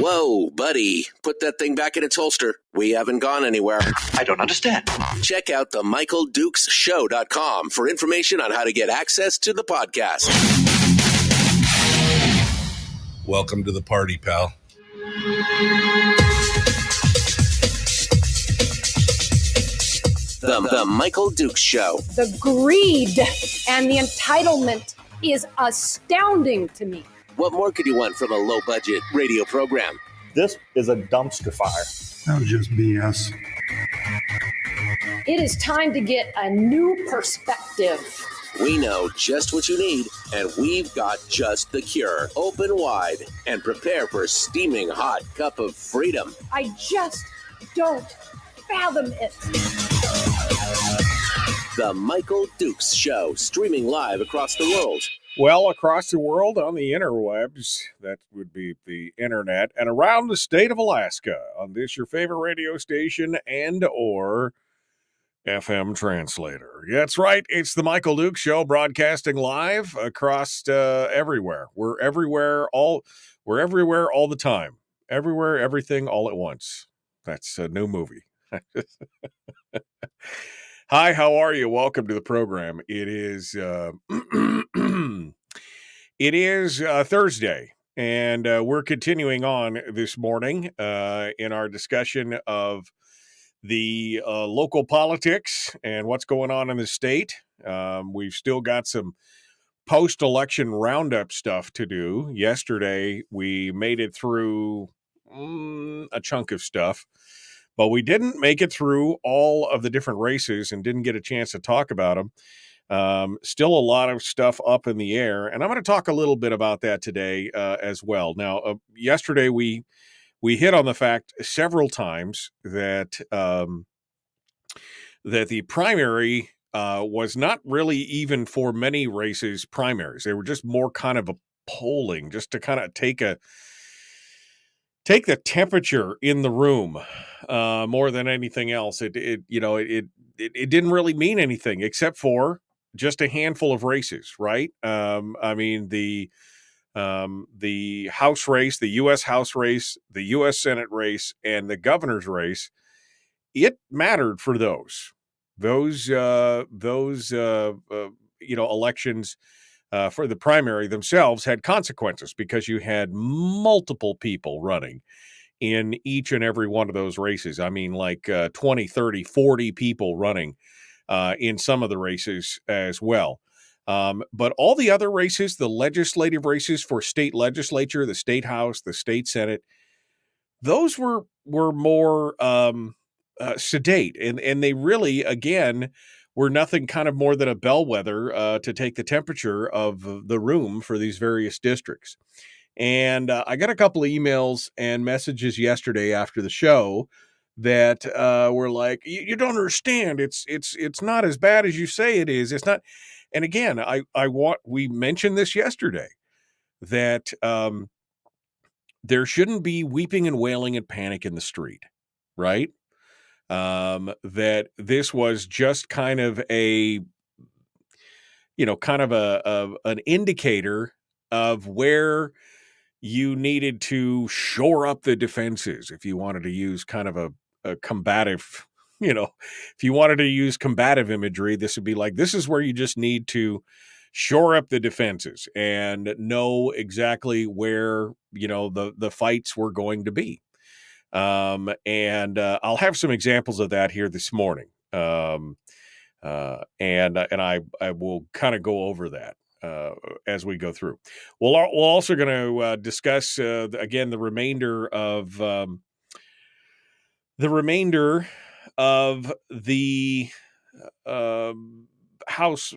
Whoa, buddy. Put that thing back in its holster. We haven't gone anywhere. I don't understand. Check out the MichaelDukesShow.com for information on how to get access to the podcast. Welcome to the party, pal. The Michael Dukes Show. The greed and the entitlement is astounding to me. What more could you want from a low-budget radio program? This is a dumpster fire. That was just BS. It is time to get a new perspective. We know just what you need, and we've got just the cure. Open wide and prepare for a steaming hot cup of freedom. I just don't fathom it. The Michael Dukes Show, streaming live across the world. Well, across the world on the interwebs, that would be the internet, and around the state of Alaska on this, your favorite radio station and or FM translator. Yeah, that's right. It's the Michael Dukes Show, broadcasting live across everywhere. We're everywhere all the time. Everywhere, everything, all at once. That's a new movie. Hi, how are you? Welcome to the program. It is Thursday, and we're continuing on this morning in our discussion of the local politics and what's going on in the state. We've still got some post-election roundup stuff to do. Yesterday, we made it through a chunk of stuff, but we didn't make it through all of the different races and didn't get a chance to talk about them. Still a lot of stuff up in the air, and I'm going to talk a little bit about that today as well. Now, yesterday we hit on the fact several times that that the primary was not really even for many races primaries. They were just more kind of a polling, just to kind of take the temperature in the room more than anything else. It didn't really mean anything except for just a handful of races, right? I mean, the House race, the U.S. House race, the U.S. Senate race, and the governor's race it mattered for those elections for the primary themselves had consequences because you had multiple people running in each and every one of those races. I mean, like 20, 30, 40 people running in some of the races as well. But all the other races, the legislative races for state legislature, the state house, the state senate, those were more sedate, and they really, again, were nothing kind of more than a bellwether to take the temperature of the room for these various districts. And I got a couple of emails and messages yesterday after the show that were like, "You don't understand. It's not as bad as you say it is. It's not." And again, we mentioned this yesterday that there shouldn't be weeping and wailing and panic in the street, right? That this was just kind of an indicator of where you needed to shore up the defenses if you wanted to use kind of a combative, if you wanted to use combative imagery, this would be like, this is where you just need to shore up the defenses and know exactly where, the fights were going to be. And I'll have some examples of that here this morning. And I will kind of go over that as we go through. We're also going to discuss again the remainder of the House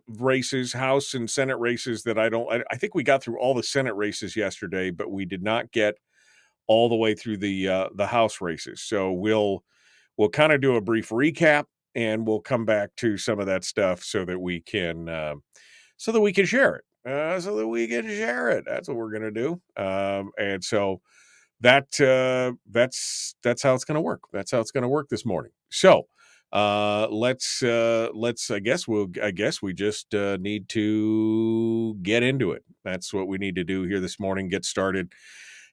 and Senate races that I think we got through all the Senate races yesterday, but we did not get all the way through the House races. So we'll kind of do a brief recap, and we'll come back to some of that stuff so that we can share it. That's what we're gonna do. And so that's how it's gonna work. That's how it's gonna work this morning. So let's I guess we just need to get into it. That's what we need to do here this morning. Get started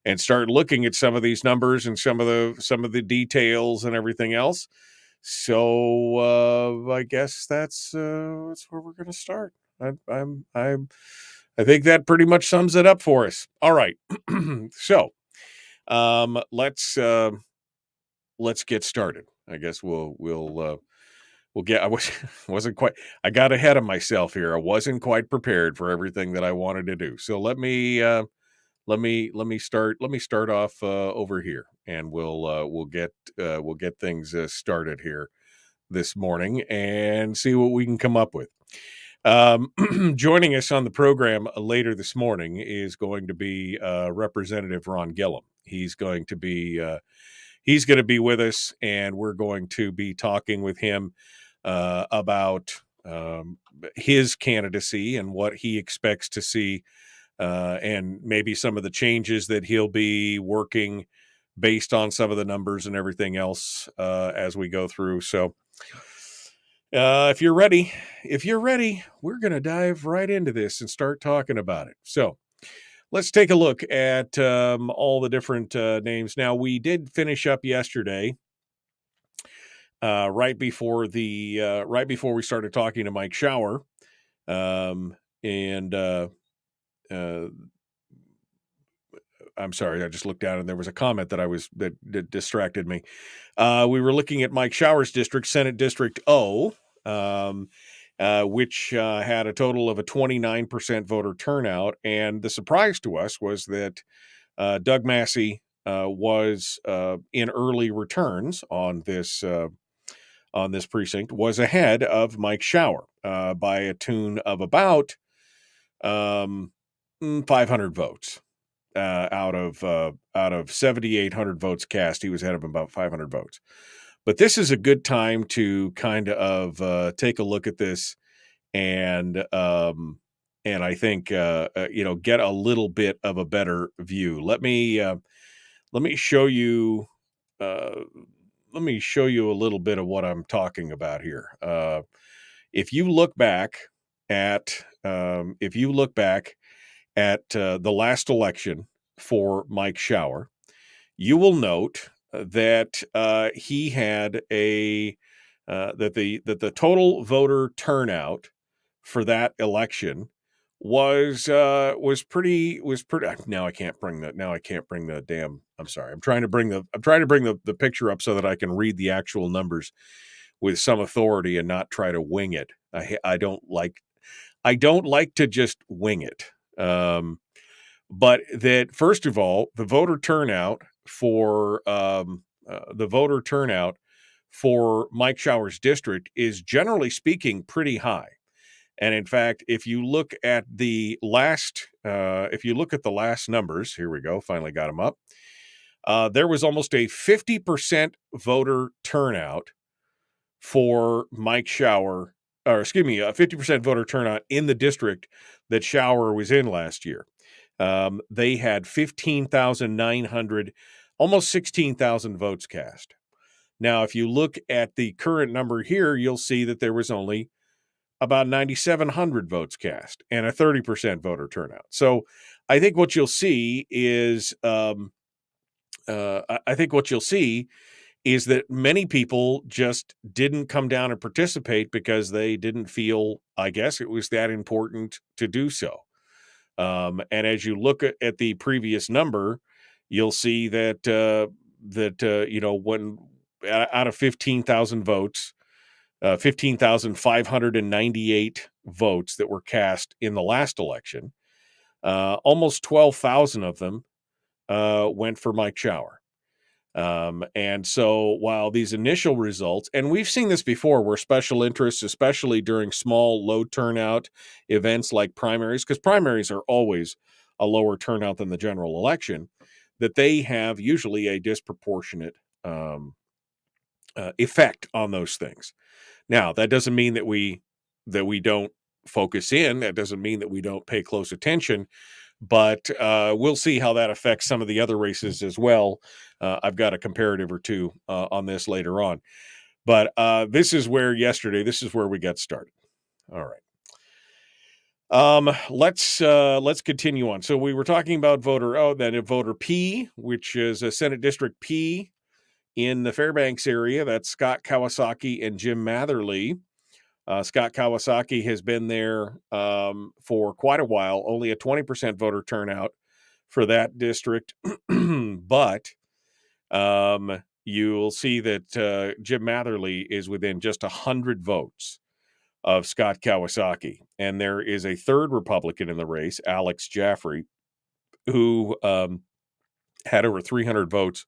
and start looking at some of these numbers and some of the details and everything else. So I guess that's where we're going to start. I think that pretty much sums it up for us. All right, so let's get started. I guess we'll get. Wasn't quite. I got ahead of myself here. I wasn't quite prepared for everything that I wanted to do. So let me start off over here, and we'll get things started here this morning and see what we can come up with. Joining us on the program later this morning is going to be Representative Ron Gilham. He's going to be with us, and we're going to be talking with him about his candidacy and what he expects to see. And maybe some of the changes that he'll be working based on some of the numbers and everything else as we go through. So if you're ready, we're going to dive right into this and start talking about it. So let's take a look at all the different names. Now, we did finish up yesterday right before we started talking to Mike Shower. I'm sorry, I just looked down and there was a comment that distracted me. We were looking at Mike Shower's district, Senate District O, which had a total of a 29% voter turnout. And the surprise to us was that Doug Massey was in early returns on this precinct, was ahead of Mike Shower by a tune of about 500 votes out of 7,800 votes cast. He was ahead of him about 500 votes. But this is a good time to kind of take a look at this and I think get a little bit of a better view. Let me show you. Let me show you a little bit of what I'm talking about here. If you look back at the last election for Mike Shower, you will note that he had that the total voter turnout for that election was pretty. Now I can't bring the damn. I'm sorry. I'm trying to bring the picture up so that I can read the actual numbers with some authority and not try to wing it. I don't like to just wing it. But that, first of all, the voter turnout for Mike Shower's district is, generally speaking, pretty high. And in fact, if you look at the last numbers, here we go, finally got them up. There was almost a 50% voter turnout for Mike Shower, a 50% voter turnout in the district that Shower was in last year. They had 15,900, almost 16,000 votes cast. Now, if you look at the current number here, you'll see that there was only about 9,700 votes cast and a 30% voter turnout. So I think what you'll see is that many people just didn't come down and participate because they didn't feel, I guess, it was that important to do so. And as you look at the previous number, you'll see that when out of 15,000 votes, 15,598 votes that were cast in the last election, almost 12,000 of them went for Mike Shower. And so while these initial results, and we've seen this before, where special interests, especially during small, low turnout events like primaries, because primaries are always a lower turnout than the general election, that they have usually a disproportionate effect on those things. Now, that doesn't mean that we don't focus in. That doesn't mean that we don't pay close attention. But we'll see how that affects some of the other races as well. I've got a comparative or two on this later on. But this is where we got started. All right. Let's continue on. So we were talking about voter P, which is a Senate District P in the Fairbanks area. That's Scott Kawasaki and Jim Matherly. Scott Kawasaki has been there for quite a while, only a 20% voter turnout for that district. But you'll see that Jim Matherly is within just 100 votes of Scott Kawasaki. And there is a third Republican in the race, Alex Jaffrey, who had over 300 votes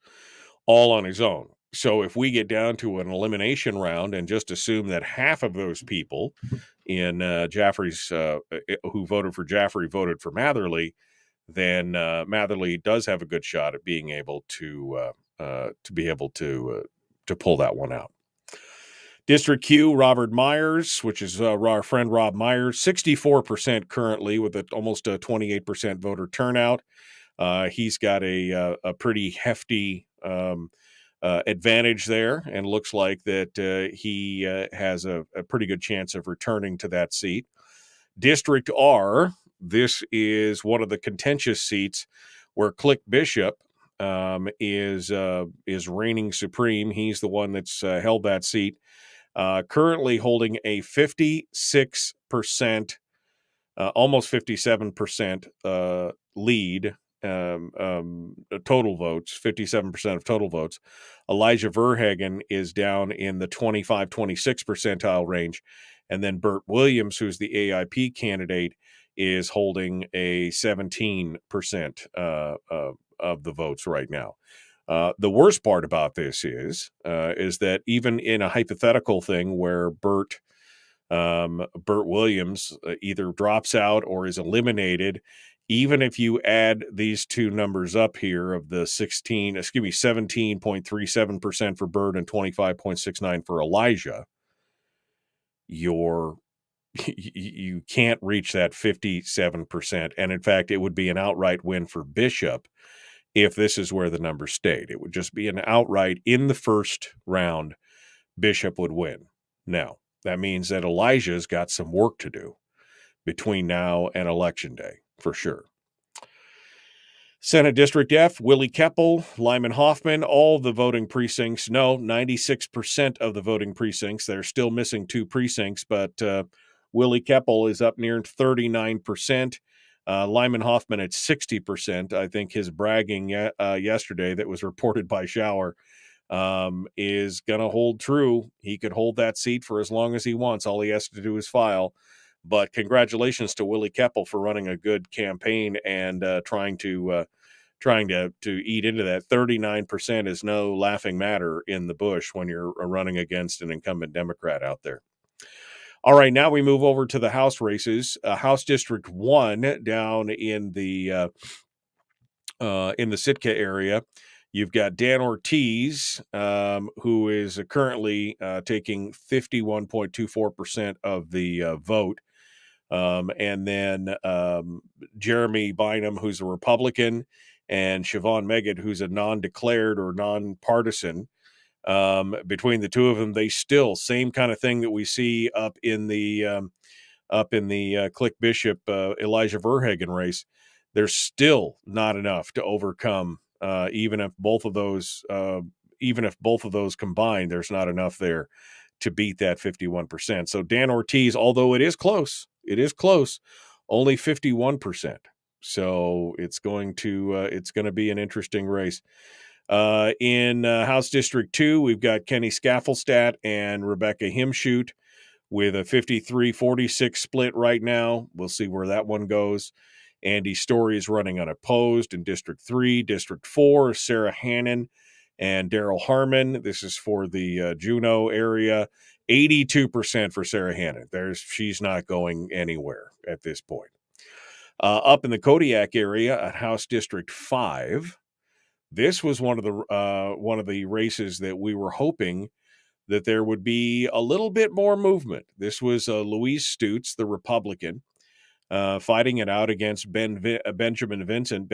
all on his own. So if we get down to an elimination round and just assume that half of those people in Jaffrey's who voted for Jaffrey voted for Matherly, then Matherly does have a good shot at being able to pull that one out. District Q, Robert Myers, which is our friend Rob Myers, 64% currently with almost a 28% voter turnout. He's got a pretty hefty advantage there, and looks like that he has a pretty good chance of returning to that seat. District R, this is one of the contentious seats where Click Bishop is reigning supreme. He's the one that's held that seat, currently holding a 56%, almost 57% lead. Total votes, 57% of total votes. Elijah Verhagen is down in the 25-26 percentile range. And then Burt Williams, who's the AIP candidate, is holding a 17% of the votes right now. The worst part about this is that even in a hypothetical thing where Burt Williams either drops out or is eliminated, even if you add these two numbers up here of the 17.37% for Burt and 25.69 for Elijah, you can't reach that 57%. And in fact, it would be an outright win for Bishop if this is where the number stayed. It would just be an outright in the first round, Bishop would win. Now, that means that Elijah's got some work to do between now and Election Day, for sure. Senate District F, Willie Keppel, Lyman Hoffman, all the voting precincts. No, 96% of the voting precincts. They're still missing 2 precincts, but Willie Keppel is up near 39%. Lyman Hoffman at 60%. I think his bragging yesterday that was reported by Shower is going to hold true. He could hold that seat for as long as he wants. All he has to do is file. But congratulations to Willie Keppel for running a good campaign and trying to eat into that. 39% is no laughing matter in the bush when you're running against an incumbent Democrat out there. All right, now we move over to the House races. House District 1 down in the Sitka area. You've got Dan Ortiz, who is currently taking 51.24% of the vote. And then Jeremy Bynum, who's a Republican, and Siobhan Meggett, who's a non-declared or non-partisan. Between the two of them, they still same kind of thing that we see up in the Click Bishop Elijah Verhagen race. There's still not enough to overcome, even if both of those combined, there's not enough there to beat that 51%. So Dan Ortiz, although it is close, only 51%. So it's going to be an interesting race. In House District 2, we've got Kenny Skaffelstadt and Rebecca Himshoot with a 53-46 split right now. We'll see where that one goes. Andy Story is running unopposed in District 3. District 4, Sarah Hannon and Daryl Harmon. This is for the Juneau area. 82% for Sarah Hannon. She's not going anywhere at this point. Up in the Kodiak area at House District 5, this was one of the races that we were hoping that there would be a little bit more movement. This was Louise Stutes, the Republican, fighting it out against Benjamin Vincent,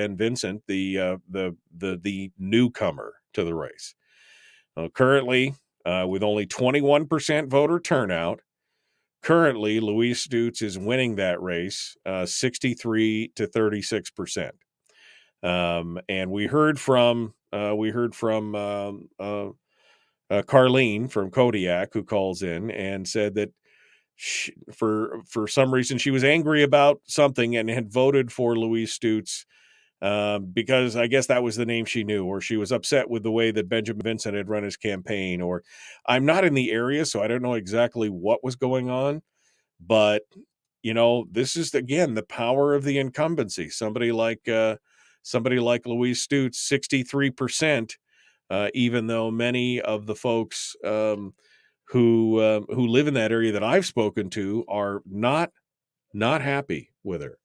the newcomer to the race. Currently, with only 21% voter turnout, currently Louise Stutes is winning that race, 63-36%. And we heard from Carlene from Kodiak, who calls in and said that for some reason she was angry about something and had voted for Louise Stutes because I guess that was the name she knew, or she was upset with the way that Benjamin Vincent had run his campaign, or I'm not in the area, so I don't know exactly what was going on. But, this is, again, the power of the incumbency. Somebody like Louise Stutes, 63%, even though many of the folks who live in that area that I've spoken to are not happy with her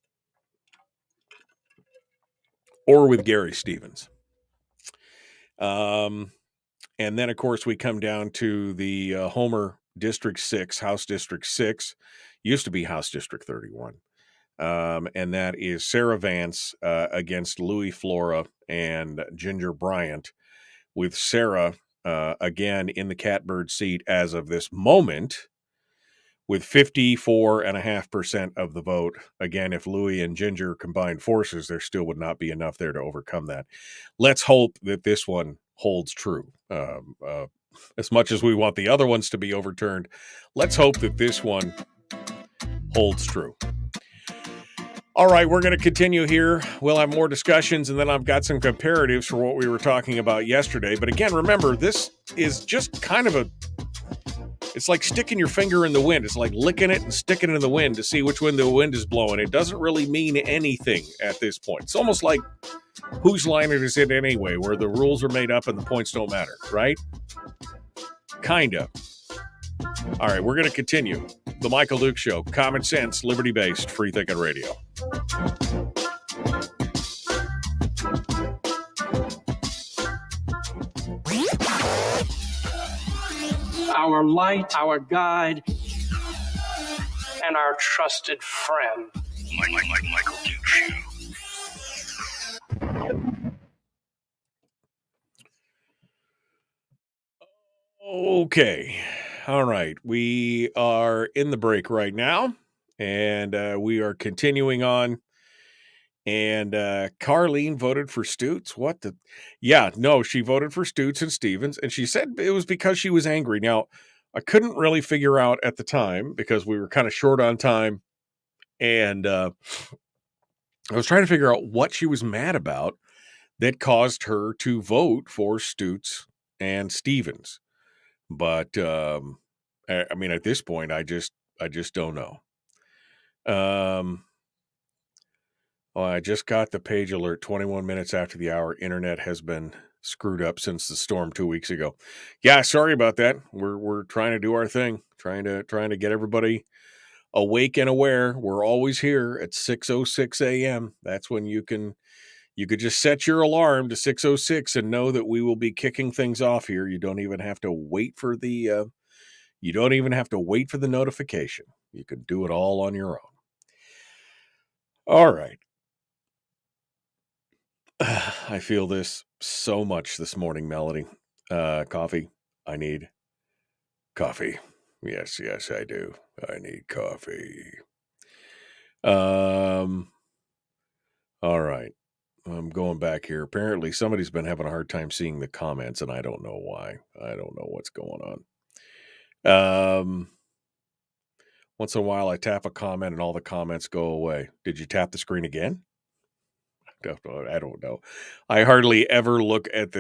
or with Gary Stevens. And then, of course, we come down to the Homer District 6, House District 6, used to be House District 31. And that is Sarah Vance against Louis Flora and Ginger Bryant, with Sarah again in the catbird seat as of this moment, with 54.5% of the vote. Again, if Louis and Ginger combined forces, there still would not be enough there to overcome that. Let's hope that this one holds true. As much as we want the other ones to be overturned, let's hope that this one holds true. All right, we're going to continue here. We'll have more discussions, and then I've got some comparatives for what we were talking about yesterday. But again, remember, this is just kind of it's like sticking your finger in the wind. It's like licking it and sticking it in the wind to see which way the wind is blowing. It doesn't really mean anything at this point. It's almost like whose line it is it anyway, where the rules are made up and the points don't matter, right? Kind of. All right, we're going to continue. The Michael Duke Show, common sense, liberty-based, free thinking radio. Our light, our guide, and our trusted friend. Michael Duke Show. Okay. All right. We are in the break right now, and we are continuing on And Carlene voted for Stutes. What the? Yeah, no, she voted for Stutes and Stevens, and she said it was because she was angry. Now, I couldn't really figure out at the time because we were kind of short on time, and I was trying to figure out what she was mad about that caused her to vote for Stutes and Stevens. But I mean, at this point, I just don't know. Well, I just got the page alert 21 minutes after the hour. Internet has been screwed up since the storm 2 weeks ago. Yeah, sorry about that. We're trying to do our thing, trying to get everybody awake and aware. We're always here at 6:06 a.m. That's when you could just set your alarm to 6:06 and know that we will be kicking things off here. You don't even have to wait for the notification. You can do it all on your own. All right. I feel this so much this morning, Melody. Coffee. I need coffee. Yes, I do. I need coffee. All right. I'm going back here. Apparently somebody's been having a hard time seeing the comments, and I don't know why. I don't know what's going on. Once in a while I tap a comment and all the comments go away. Did you tap the screen again? I don't know. I hardly ever look at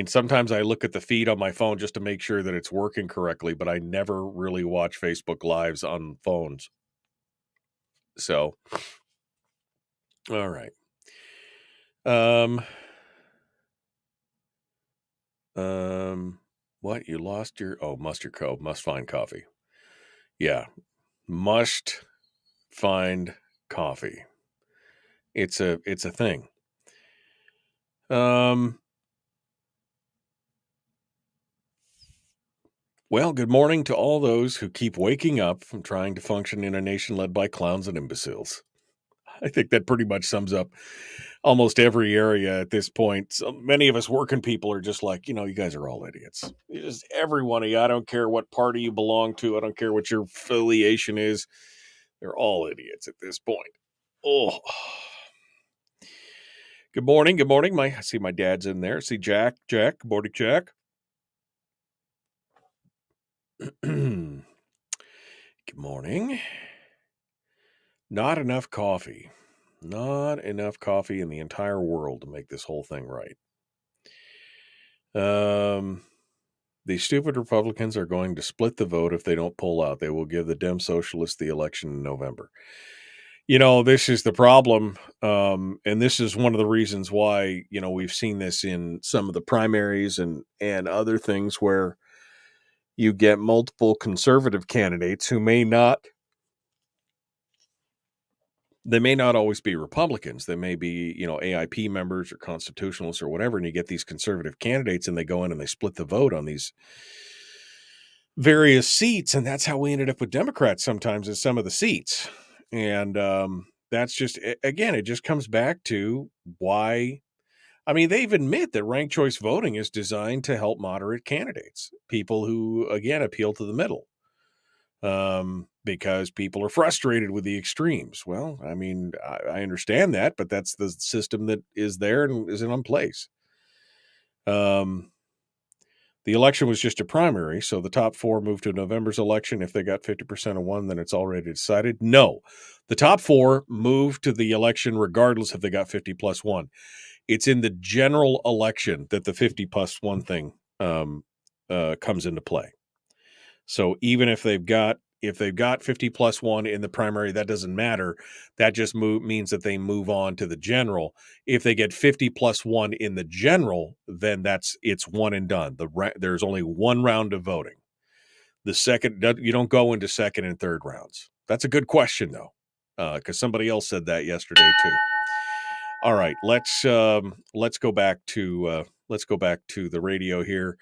sometimes I look at the feed on my phone just to make sure that it's working correctly, but I never really watch Facebook Lives on phones. So, all right. What? You lost your... Oh, Mustard Co. Must find coffee. Yeah. Must find coffee. It's a thing. Well, good morning to all those who keep waking up from trying to function in a nation led by clowns and imbeciles. I think that pretty much sums up almost every area at this point. So many of us working people are just like, you guys are all idiots. Just every one of you. I don't care what party you belong to. I don't care what your affiliation is. They're all idiots at this point. Oh. Good morning. Good morning. I see my dad's in there. See Jack. Good morning, Jack. Good morning. Not enough coffee. Not enough coffee in the entire world to make this whole thing right. The stupid Republicans are going to split the vote if they don't pull out. They will give the Dem Socialists the election in November. This is the problem. And this is one of the reasons why, we've seen this in some of the primaries and other things where you get multiple conservative candidates who may not always be Republicans. They may be, AIP members or constitutionalists or whatever. And you get these conservative candidates and they go in and they split the vote on these various seats. And that's how we ended up with Democrats sometimes in some of the seats. And that's just, again, it just comes back to why. I mean, they've admit that ranked choice voting is designed to help moderate candidates, people who, again, appeal to the middle. Because people are frustrated with the extremes. Well, I mean, I understand that, but that's the system that is there and is in place. The election was just a primary, so the top four moved to November's election. If they got 50% of one, then it's already decided. No, the top four moved to the election regardless if they got 50 plus one. It's in the general election that the 50 plus one thing comes into play. So even if they've got 50 plus one in the primary, that doesn't matter. That just means that they move on to the general. If they get 50 plus one in the general, then it's one and done. There's only one round of voting. The second, you don't go into second and third rounds. That's a good question though, because somebody else said that yesterday too. All right, let's go back to the radio here.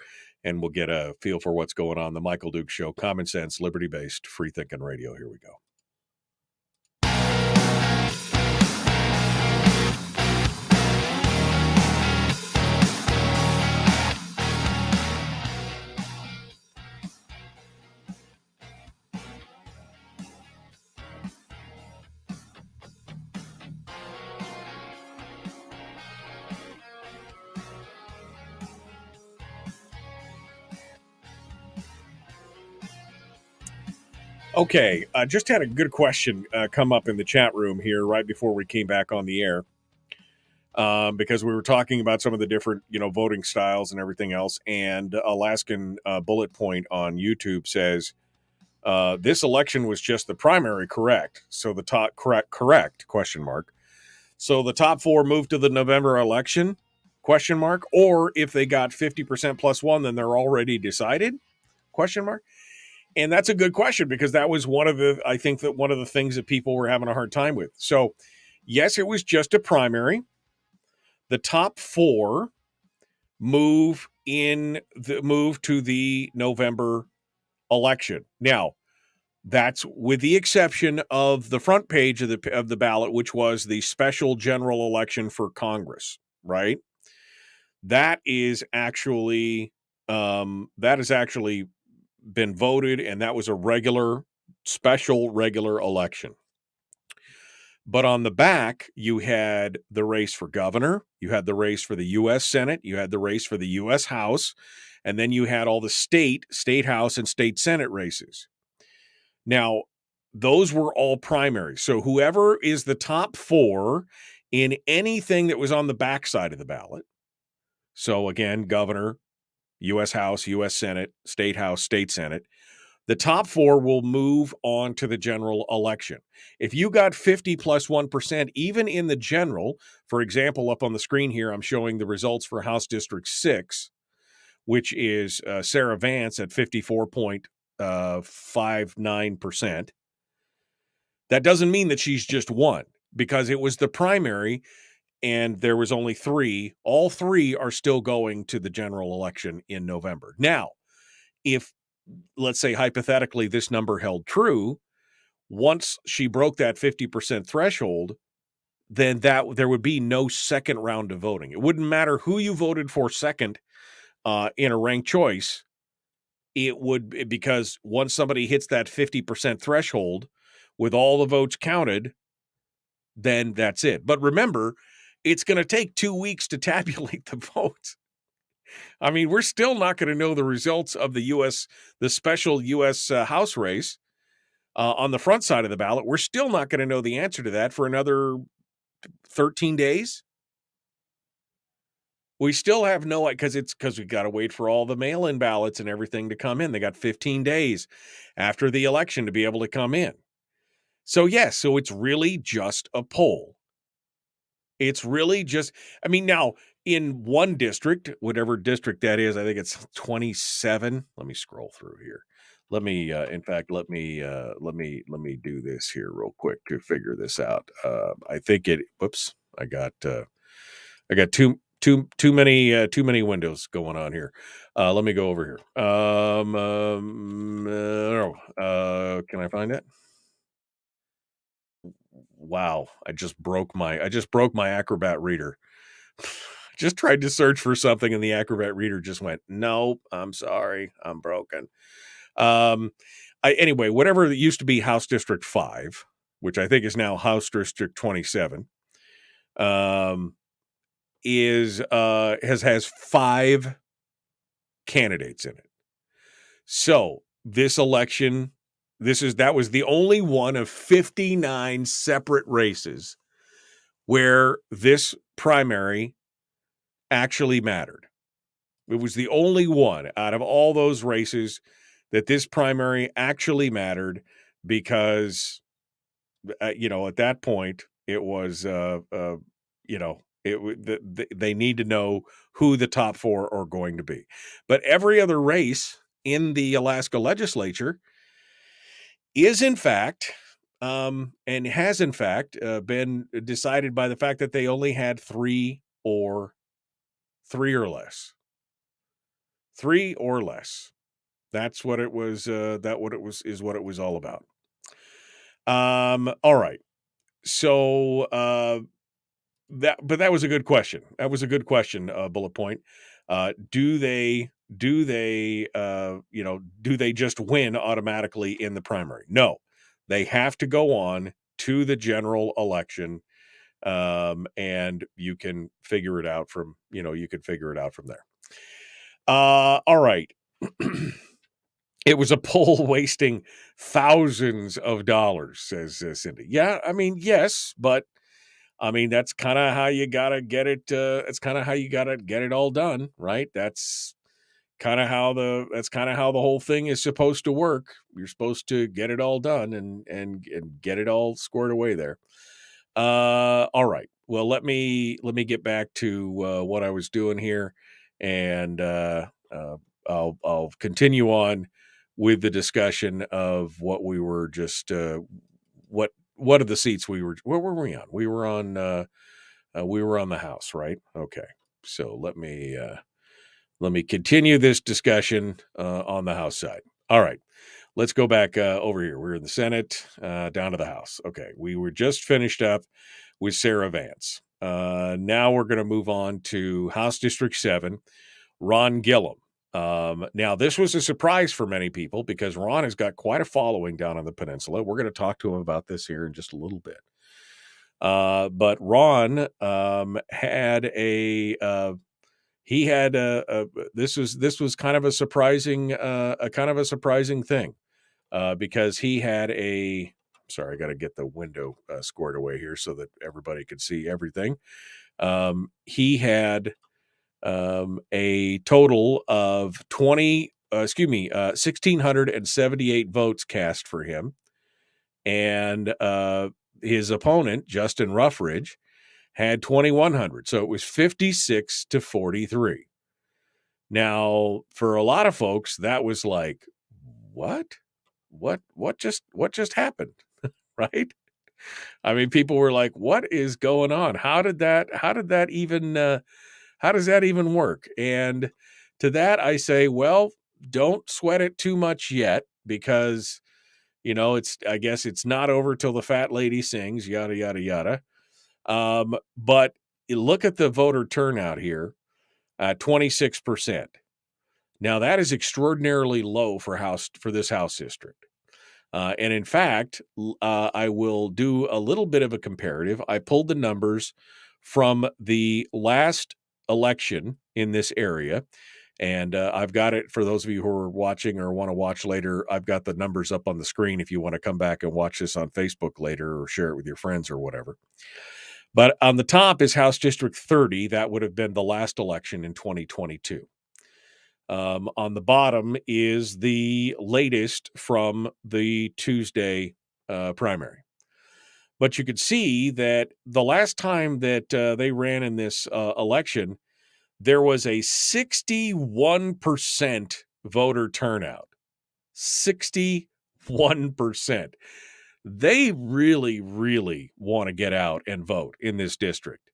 And we'll get a feel for what's going on. The Michael Duke Show, common sense, liberty-based, free-thinking radio. Here we go. Okay, just had a good question come up in the chat room here right before we came back on the air, because we were talking about some of the different, voting styles and everything else. And Alaskan Bullet Point on YouTube says this election was just the primary, correct? So the top correct question mark. So the top four moved to the November election question mark, or if they got 50% plus one, then they're already decided question mark. And that's a good question, because that was one of the things that people were having a hard time with. So, yes, it was just a primary. The top four move to the November election. Now, that's with the exception of the front page of the ballot, which was the special general election for Congress, right? That is actually been voted, and that was a special regular election. But on the back, you had the race for governor, you had the race for the U.S. Senate, you had the race for the U.S. House, and then you had all the state House, and state Senate races. Now, those were all primaries. So whoever is the top four in anything that was on the back side of the ballot, so again, governor, U.S. House, U.S. Senate, state House, state Senate, the top four will move on to the general election. If you got 50 plus 1%, even in the general, for example, up on the screen here, I'm showing the results for House District 6, which is Sarah Vance at 54.59%. That doesn't mean that she's just won, because it was the primary and there was only three. All three are still going to the general election in November. Now, if, let's say, hypothetically, this number held true, once she broke that 50% threshold, then there would be no second round of voting. It wouldn't matter who you voted for second in a ranked choice. It would, because once somebody hits that 50% threshold with all the votes counted, then that's it. But remember, it's going to take 2 weeks to tabulate the votes. I mean, we're still not going to know the results of the special U.S. House race on the front side of the ballot. We're still not going to know the answer to that for another 13 days. We still have no, because we got to wait for all the mail-in ballots and everything to come in. They got 15 days after the election to be able to come in. So yes, so it's really just a poll. It's really just, now in one district, whatever district that is, I think it's 27. Let me scroll through here. Let me do this here real quick to figure this out. I think whoops, I got too many windows going on here. Let me go over here. Can I find it? Wow, I just broke my Acrobat Reader. Just tried to search for something and the Acrobat Reader just went, nope, I'm sorry, I'm broken. Anyway, whatever it used to be House District 5, which I think is now House District 27, has 5 candidates in it. So this election, that was the only one of 59 separate races where this primary actually mattered. It was the only one out of all those races that this primary actually mattered, because, at that point it was, they need to know who the top four are going to be. But every other race in the Alaska legislature is in fact, and has in fact been decided by the fact that they only had 3 or less. 3 or less. That's what it was. Is what it was all about. All right. So that was a good question. That was a good question. Bullet point. Do they just win automatically in the primary? No, they have to go on to the general election. And you can figure it out from there. All right. It was a poll wasting thousands of dollars, says Cindy. Yeah, I mean, yes, but I mean, that's kind of how you got to get it. It's kind of how you got to get it all done, right? That's kind of how the whole thing is supposed to work. You're supposed to get it all done and get it all squared away there. All right. Well, let me get back to what I was doing here, and I'll continue on with the discussion of what we were just what are the seats where were we on? We were on the House, right? Okay. So let me continue this discussion on the House side. All right. Let's go back over here. We're in the Senate, down to the House. Okay. We were just finished up with Sarah Vance. Now we're going to move on to House District 7, Ron Gilham. Now, this was a surprise for many people because Ron has got quite a following down on the peninsula. We're going to talk to him about this here in just a little bit. But Ron had this was kind of a surprising thing because he had sorry, I got to get the window squared away here so that everybody could see everything. He had a total of 1,678 votes cast for him, and his opponent, Justin Ruffridge, had 2,100. So it was 56-43. Now, for a lot of folks, that was like, what just happened? Right? I mean, people were like, what is going on? How does that even work? And to that, I say, well, don't sweat it too much yet, because, I guess it's not over till the fat lady sings, yada, yada, yada. But look at the voter turnout here, 26%. Now that is extraordinarily low for this House district. And in fact, I will do a little bit of a comparative. I pulled the numbers from the last election in this area, and I've got it for those of you who are watching or want to watch later. I've got the numbers up on the screen if you want to come back and watch this on Facebook later or share it with your friends or whatever. But on the top is House District 30. That would have been the last election in 2022. On the bottom is the latest from the Tuesday primary. But you could see that the last time that they ran in this election, there was a 61% voter turnout. 61%. They really, really want to get out and vote in this district.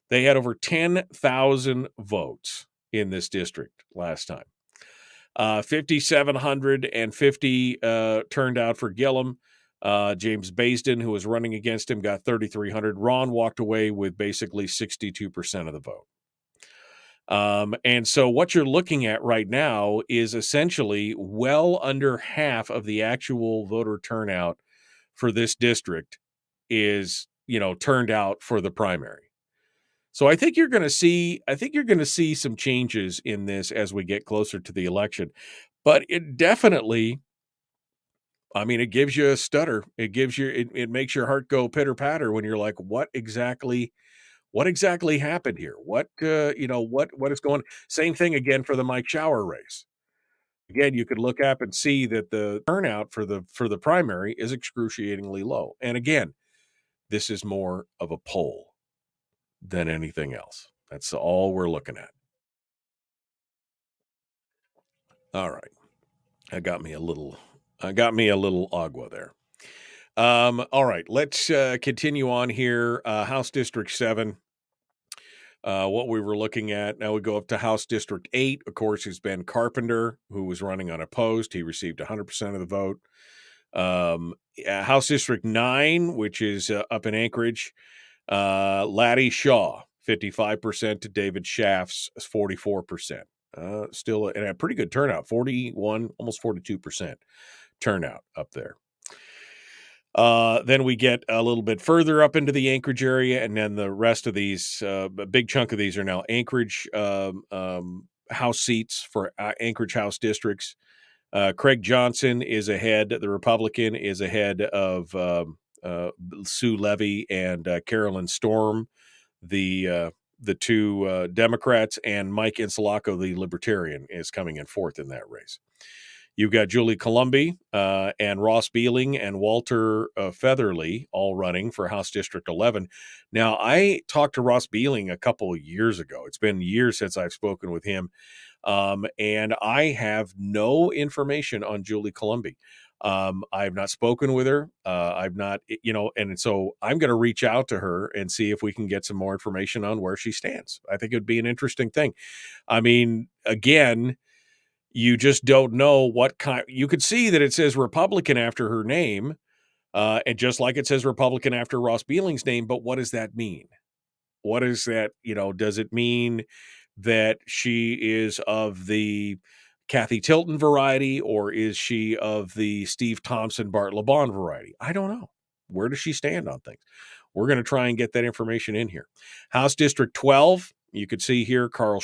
They had over 10,000 votes in this district last time. 5,750 turned out for Gillham. James Baisden, who was running against him, got 3,300. Ron walked away with basically 62% of the vote. And so what you're looking at right now is essentially well under half of the actual voter turnout for this district is, turned out for the primary. So I think you're going to see some changes in this as we get closer to the election. But it definitely, it gives you a stutter. It makes your heart go pitter patter when you're like, what exactly happened here? What is going on? Same thing again for the Mike Shower race. Again, you could look up and see that the turnout for the primary is excruciatingly low. And again, this is more of a poll than anything else. That's all we're looking at. All right. I got me a little agua there. All right, let's continue on here. House District 7. What we were looking at. Now we go up to House District 8. Of course, it's Ben Carpenter, who was running unopposed. He received 100% of the vote. House District 9, which is up in Anchorage. Laddie Shaw, 55% to David Schaff's 44%. Still a pretty good turnout, 41, almost 42% turnout up there. Then we get a little bit further up into the Anchorage area, and then the rest of these, a big chunk of these are now Anchorage House seats for Anchorage House districts. Craig Johnson is ahead. The Republican is ahead of Sue Levy and Carolyn Storm, the two Democrats, and Mike Insulaco, the Libertarian, is coming in fourth in that race. You've got Julie Colombi and Ross Beeling and Walter Featherly all running for House District 11. Now, I talked to Ross Beeling a couple of years ago. It's been years since I've spoken with him, and I have no information on Julie Colombi. I've not spoken with her. I've not, and so I'm going to reach out to her and see if we can get some more information on where she stands. I think it would be an interesting thing. I mean, again, you just don't know what kind. You could see that it says Republican after her name, and just like it says Republican after Ross Beeling's name. But what does that mean? What is that? Does it mean that she is of the Kathy Tilton variety, or is she of the Steve Thompson, Bart LeBon variety? I don't know. Where does she stand on things? We're going to try and get that information in here. House District 12, you could see here Calvin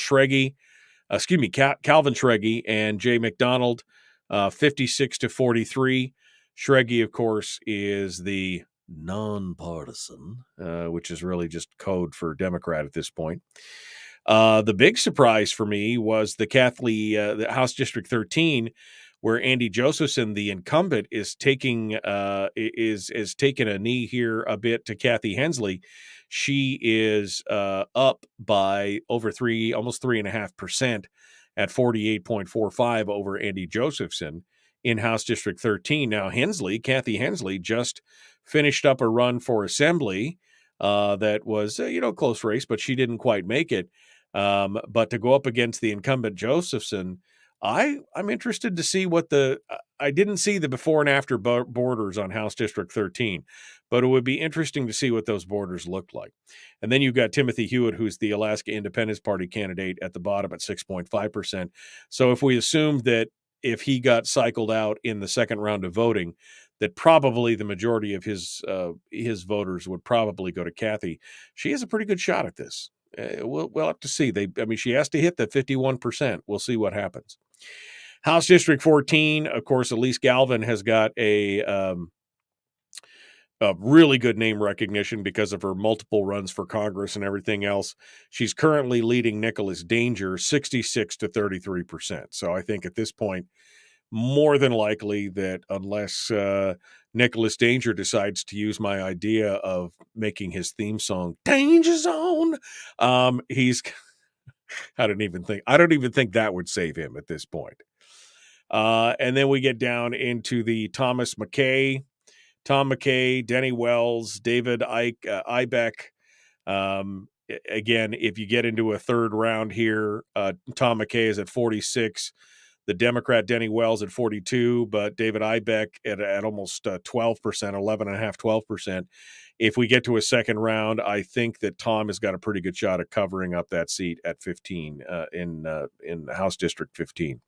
Schrege and Jay McDonald, 56-43. Schrege, of course, is the nonpartisan, which is really just code for Democrat at this point. The big surprise for me was the House District 13, where Andy Josephson, the incumbent, is taking a knee here a bit to Kathy Hensley. She is up by over almost 3.5% at 48.45 over Andy Josephson in House District 13. Now, Kathy Hensley, just finished up a run for Assembly that was close race, but she didn't quite make it. But to go up against the incumbent Josephson, I'm interested to see what I didn't see the before and after borders on House District 13, but it would be interesting to see what those borders look like. And then you've got Timothy Hewitt, who's the Alaska Independence Party candidate, at the bottom at 6.5%. So if we assumed that if he got cycled out in the second round of voting, that probably the majority of his voters would probably go to Kathy, she has a pretty good shot at this. We'll have to see. She has to hit that 51%. We'll see what happens. House District 14, of course, Elise Galvin has got a really good name recognition because of her multiple runs for Congress and everything else. She's currently leading Nicholas Danger 66-33%. So I think at this point, more than likely that unless Nicholas Danger decides to use my idea of making his theme song Danger Zone, he's I don't even think that would save him at this point. And then we get down into the Tom McKay, Denny Wells, David Ibeck. Again, if you get into a third round here, Tom McKay is at 46. The Democrat Denny Wells at 42, but David Ibeck at almost 12%, 12%. If we get to a second round, I think that Tom has got a pretty good shot at covering up that seat at 15 in House District 15.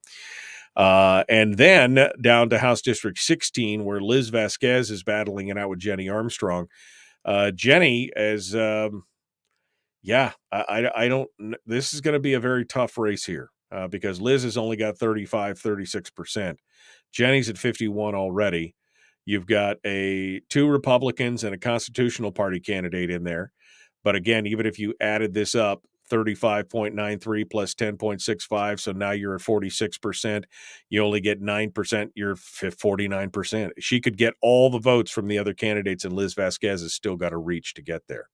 And then down to House District 16, where Liz Vasquez is battling it out with Jenny Armstrong. Jenny is, I don't. This is going to be a very tough race here. Because Liz has only got 36%. Jenny's at 51 already. You've got two Republicans and a Constitutional Party candidate in there. But again, even if you added this up, 35.93 plus 10.65, so now you're at 46%. You only get 9%, you're 49%. She could get all the votes from the other candidates, and Liz Vasquez has still got a reach to get there.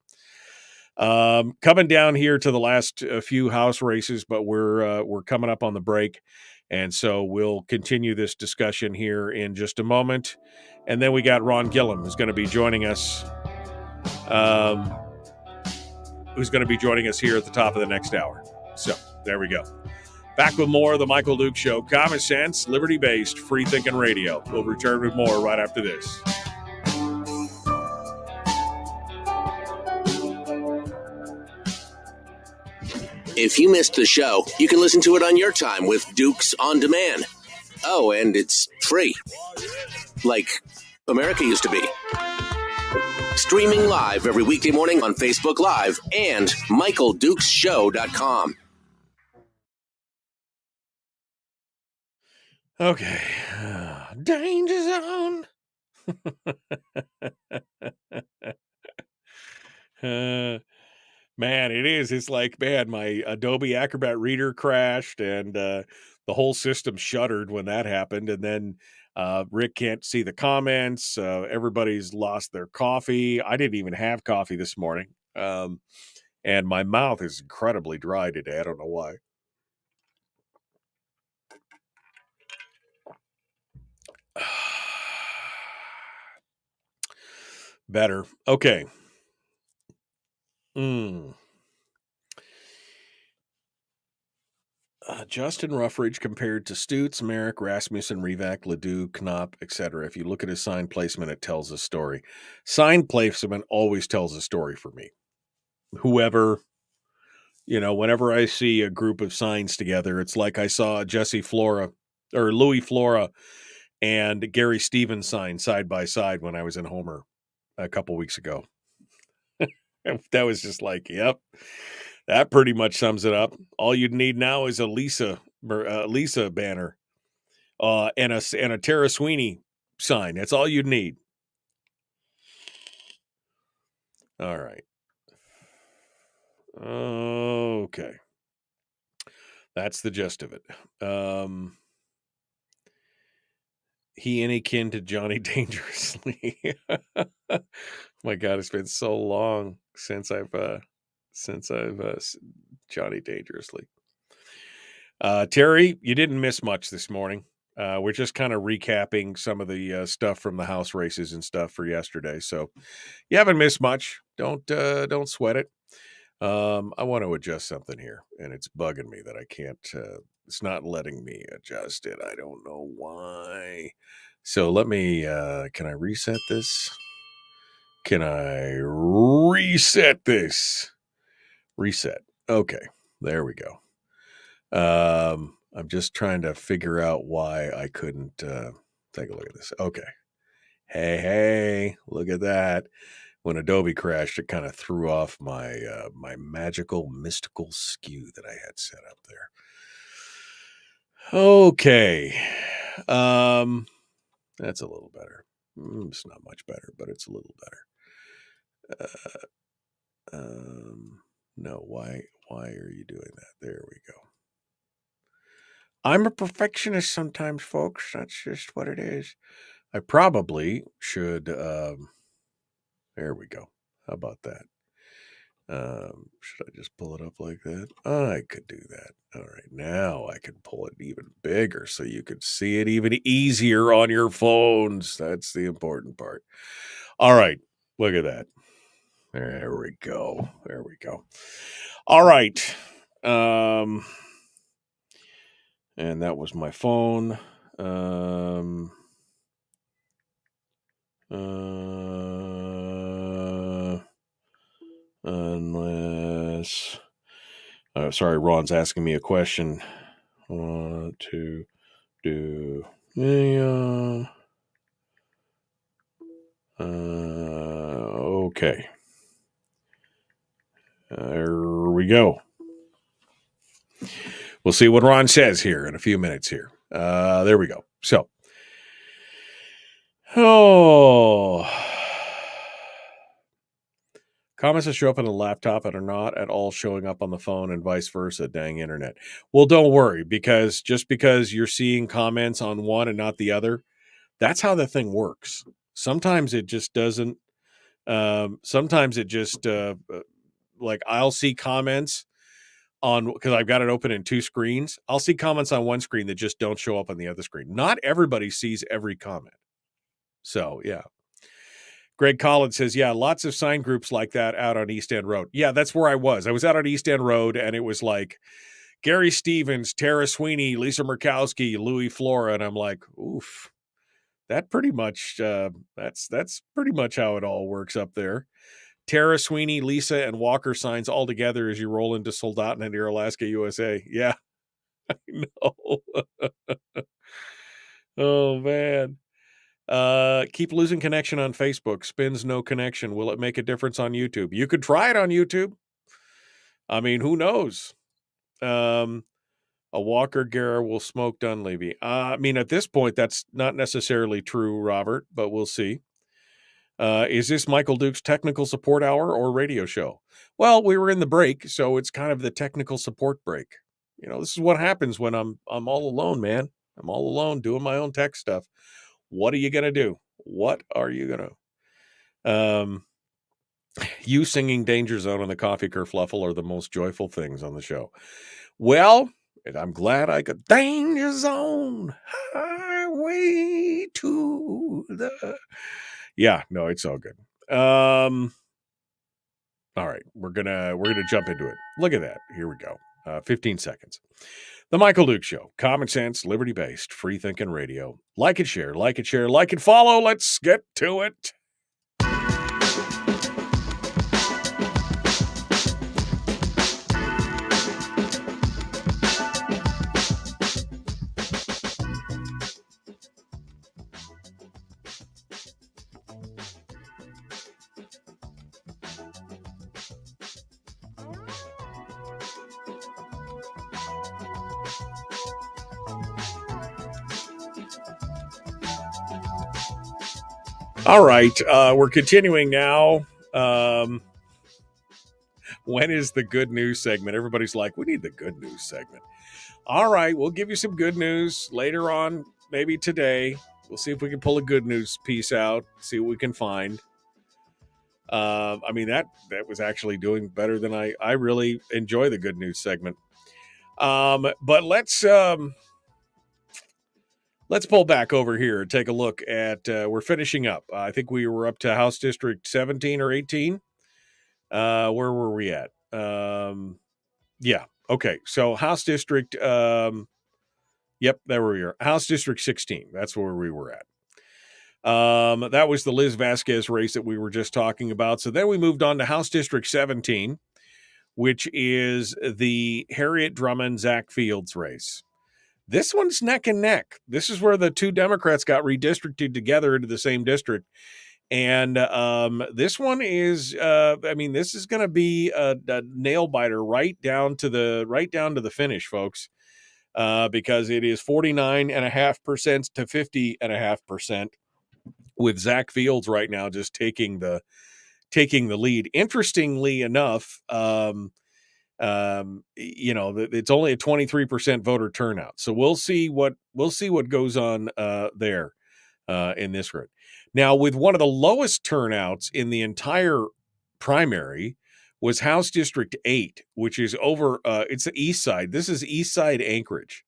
Coming down here to the last few House races, but we're coming up on the break, and so we'll continue this discussion here in just a moment. And then we got Ron Gilham, who's going to be joining us. Here at the top of the next hour. So there we go. Back with more of the Michael Duke Show. Common sense, liberty-based, free-thinking radio. We'll return with more right after this. If you missed the show, you can listen to it on your time with Dukes On Demand. Oh, and it's free. Like America used to be. Streaming live every weekday morning on Facebook Live and MichaelDukesShow.com. Okay. Danger zone. Man, it is. It's like, man, my Adobe Acrobat Reader crashed and the whole system shuttered when that happened. And then Rick can't see the comments. Everybody's lost their coffee. I didn't even have coffee this morning. And my mouth is incredibly dry today. I don't know why. Better. Okay. Justin Ruffridge compared to Stutz, Merrick, Rasmussen, Revak, Ledoux, Knopp, etc. If you look at his sign placement, it tells a story. Sign placement always tells a story for me. Whoever, whenever I see a group of signs together, it's like I saw Jesse Flora or Louis Flora and Gary Stevens sign side by side when I was in Homer a couple weeks ago. That was just like, yep, that pretty much sums it up. All you'd need now is a Lisa banner and a Tara Sweeney sign. That's all you'd need. All right. Okay. That's the gist of it. He any kin to Johnny Dangerously. My God, it's been so long since I've Johnny Dangerously. Terry, you didn't miss much this morning. We're just kind of recapping some of the stuff from the House races and stuff for yesterday. So you haven't missed much. Don't sweat it. I want to adjust something here, and it's bugging me that I can't. It's not letting me adjust it. I don't know why. So let me. Can I reset this? Can I reset this? Reset. Okay, there we go. I'm just trying to figure out why I couldn't take a look at this. Okay. Hey, look at that. When Adobe crashed, it kind of threw off my my magical, mystical skew that I had set up there. Okay. That's a little better. It's not much better, but it's a little better. No, why are you doing that? There we go. I'm a perfectionist sometimes, folks. That's just what it is. I probably should. There we go. How about that? Should I just pull it up like that? I could do that. All right. Now I can pull it even bigger so you could see it even easier on your phones. That's the important part. All right. Look at that. There we go. There we go. All right. And that was my phone. Unless, sorry, Ron's asking me a question. To do okay. There we go. We'll see what Ron says here in a few minutes here. There we go. So, comments that show up on the laptop and are not at all showing up on the phone and vice versa. Dang internet. Well, don't worry, because just because you're seeing comments on one and not the other, that's how the thing works. Sometimes it just doesn't. Sometimes it just like I'll see comments on, because I've got it open in two screens. I'll see comments on one screen that just don't show up on the other screen. Not everybody sees every comment. So, yeah. Greg Collins says, yeah, lots of sign groups like that out on East End Road. Yeah, that's where I was. I was out on East End Road, and it was like Gary Stevens, Tara Sweeney, Lisa Murkowski, Louis Flora, and I'm like, oof. That pretty much, that's pretty much how it all works up there. Tara Sweeney, Lisa, and Walker signs all together as you roll into Soldaten near Alaska, USA. Yeah, I know. Oh, man. Keep losing connection on Facebook. Spins no connection. Will it make a difference on YouTube? You could try it on YouTube. I mean, who knows? A Walker Guerra will smoke Dunleavy. I mean, at this point, that's not necessarily true, Robert, but we'll see. Is this Michael Duke's technical support hour or radio show? Well, we were in the break, so it's kind of the technical support break. You know, this is what happens when I'm all alone, man. I'm all alone doing my own tech stuff. What are you going to do? What are you going to? You singing Danger Zone and the Coffee Kerfluffle are the most joyful things on the show. Well, and I'm glad I could. Danger Zone, highway to the... Yeah, no, it's all good. All right, we're gonna jump into it. Look at that. Here we go. 15 seconds. The Michael Duke Show. Common sense, liberty-based, free-thinking radio. Like and share, like and share, like and follow. Let's get to it. All right, we're continuing now. When is the good news segment? Everybody's like, we need the good news segment. All right, we'll give you some good news later on, maybe today. We'll see if we can pull a good news piece out, see what we can find. I mean, that was actually doing better than I really enjoy the good news segment. But let's pull back over here and take a look at, we're finishing up. I think we were up to House District 17 or 18. Where were we at? Yeah. Okay. So House District, yep, there we are. House District 16. That's where we were at. That was the Liz Vasquez race that we were just talking about. So then we moved on to House District 17, which is the Harriet Drummond, Zach Fields race. This one's neck and neck. This is where the two Democrats got redistricted together into the same district. And this one is, this is going to be a nail biter right down to the finish, folks, because it is 49.5% to 50.5%, with Zach Fields right now just taking the lead. Interestingly enough, it's only a 23% voter turnout, so we'll see what goes on there in this round. Now, with one of the lowest turnouts in the entire primary was House District 8, which is over, it's the east side. This is east side Anchorage.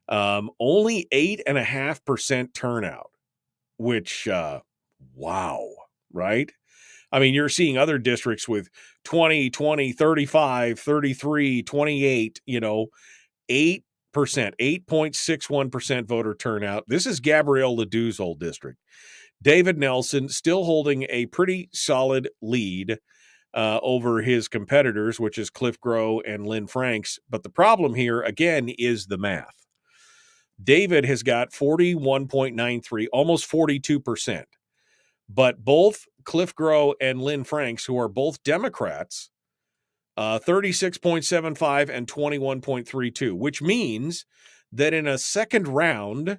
Only 8.5% turnout, which, wow, right? I mean, you're seeing other districts with 20, 35, 33, 28, 8%, 8.61% voter turnout. This is Gabrielle Ledoux's old district. David Nelson still holding a pretty solid lead over his competitors, which is Cliff Grow and Lynn Franks. But the problem here, again, is the math. David has got 41.93, almost 42%. But both Cliff Grow and Lynn Franks, who are both Democrats, 36.75 and 21.32, which means that in a second round,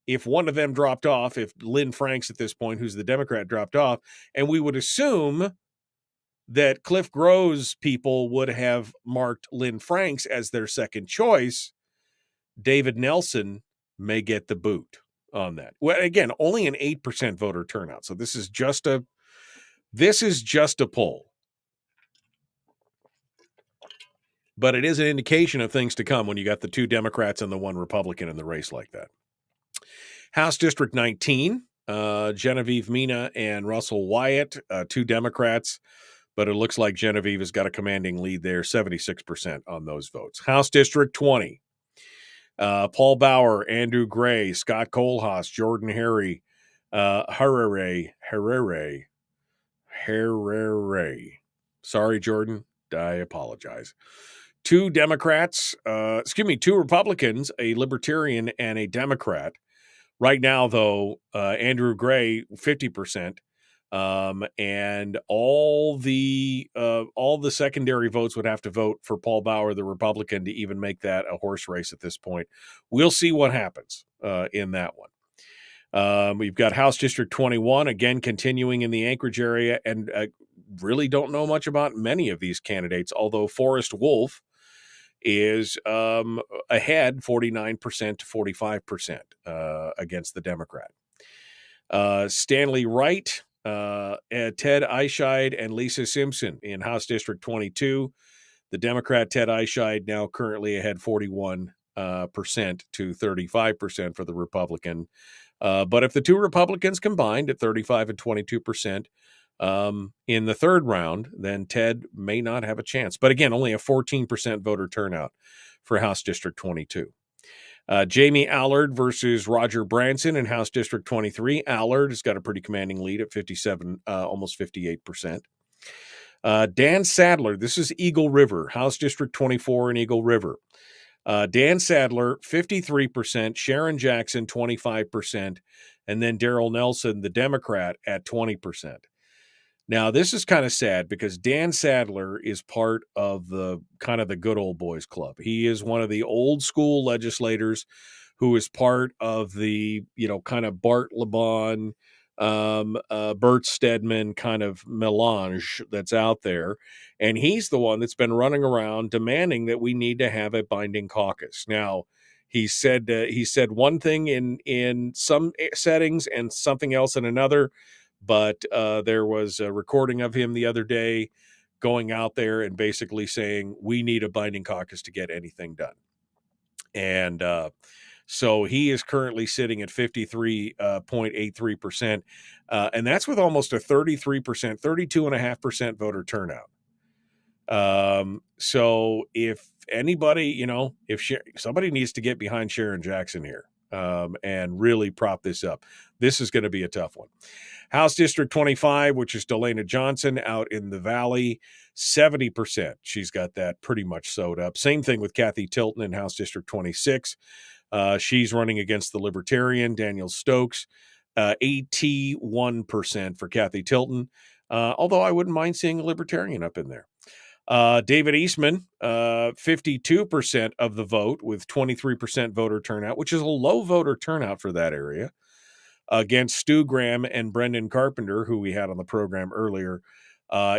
if one of them dropped off, if Lynn Franks at this point, who's the Democrat, dropped off, and we would assume that Cliff Grow's people would have marked Lynn Franks as their second choice, David Nelson may get the boot on that. Well, again, only an 8% voter turnout. So this is just a poll. But it is an indication of things to come when you got the two Democrats and the one Republican in the race like that. House District 19, Genevieve Mina and Russell Wyatt, two Democrats, but it looks like Genevieve has got a commanding lead there, 76% on those votes. House District 20, Paul Bauer, Andrew Gray, Scott Kohlhaas, Jordan Harry, Herrera. Sorry, Jordan. I apologize. Two Republicans, a Libertarian and a Democrat. Right now, though, Andrew Gray, 50%, And all the secondary votes would have to vote for Paul Bauer, the Republican, to even make that a horse race at this point. We'll see what happens in that one. We've got House District 21, again, continuing in the Anchorage area, and really don't know much about many of these candidates, although Forrest Wolf is ahead 49% to 45% against the Democrat. Stanley Wright, Ted Eischeid, and Lisa Simpson in House District 22. The Democrat Ted Eischeid now currently ahead 41% to 35% for the Republican. But if the two Republicans combined at 35 and 22% in the third round, then Ted may not have a chance. But again, only a 14% voter turnout for House District 22. Jamie Allard versus Roger Branson in House District 23. Allard has got a pretty commanding lead at 57, almost 58%. Dan Sadler, this is Eagle River, House District 24 in Eagle River. Dan Sadler, 53%, Sharon Jackson, 25%, and then Darrell Nelson, the Democrat, at 20%. Now, this is kind of sad because Dan Sadler is part of the kind of the good old boys club. He is one of the old school legislators who is part of the, kind of Bart LeBon, Bert Stedman kind of melange that's out there. And he's the one that's been running around demanding that we need to have a binding caucus. Now, he said one thing in some settings and something else in another. But there was a recording of him the other day going out there and basically saying, we need a binding caucus to get anything done. And so he is currently sitting at 53.83%. And that's with almost a 33%, 32.5% voter turnout. So if anybody, if somebody needs to get behind Sharon Jackson here and really prop this up, this is going to be a tough one. House District 25, which is Delana Johnson out in the Valley, 70%. She's got that pretty much sewed up. Same thing with Kathy Tilton in House District 26. She's running against the Libertarian, Daniel Stokes, 81% for Kathy Tilton, although I wouldn't mind seeing a Libertarian up in there. David Eastman, 52% of the vote with 23% voter turnout, which is a low voter turnout for that area, against Stu Graham and Brendan Carpenter, who we had on the program earlier.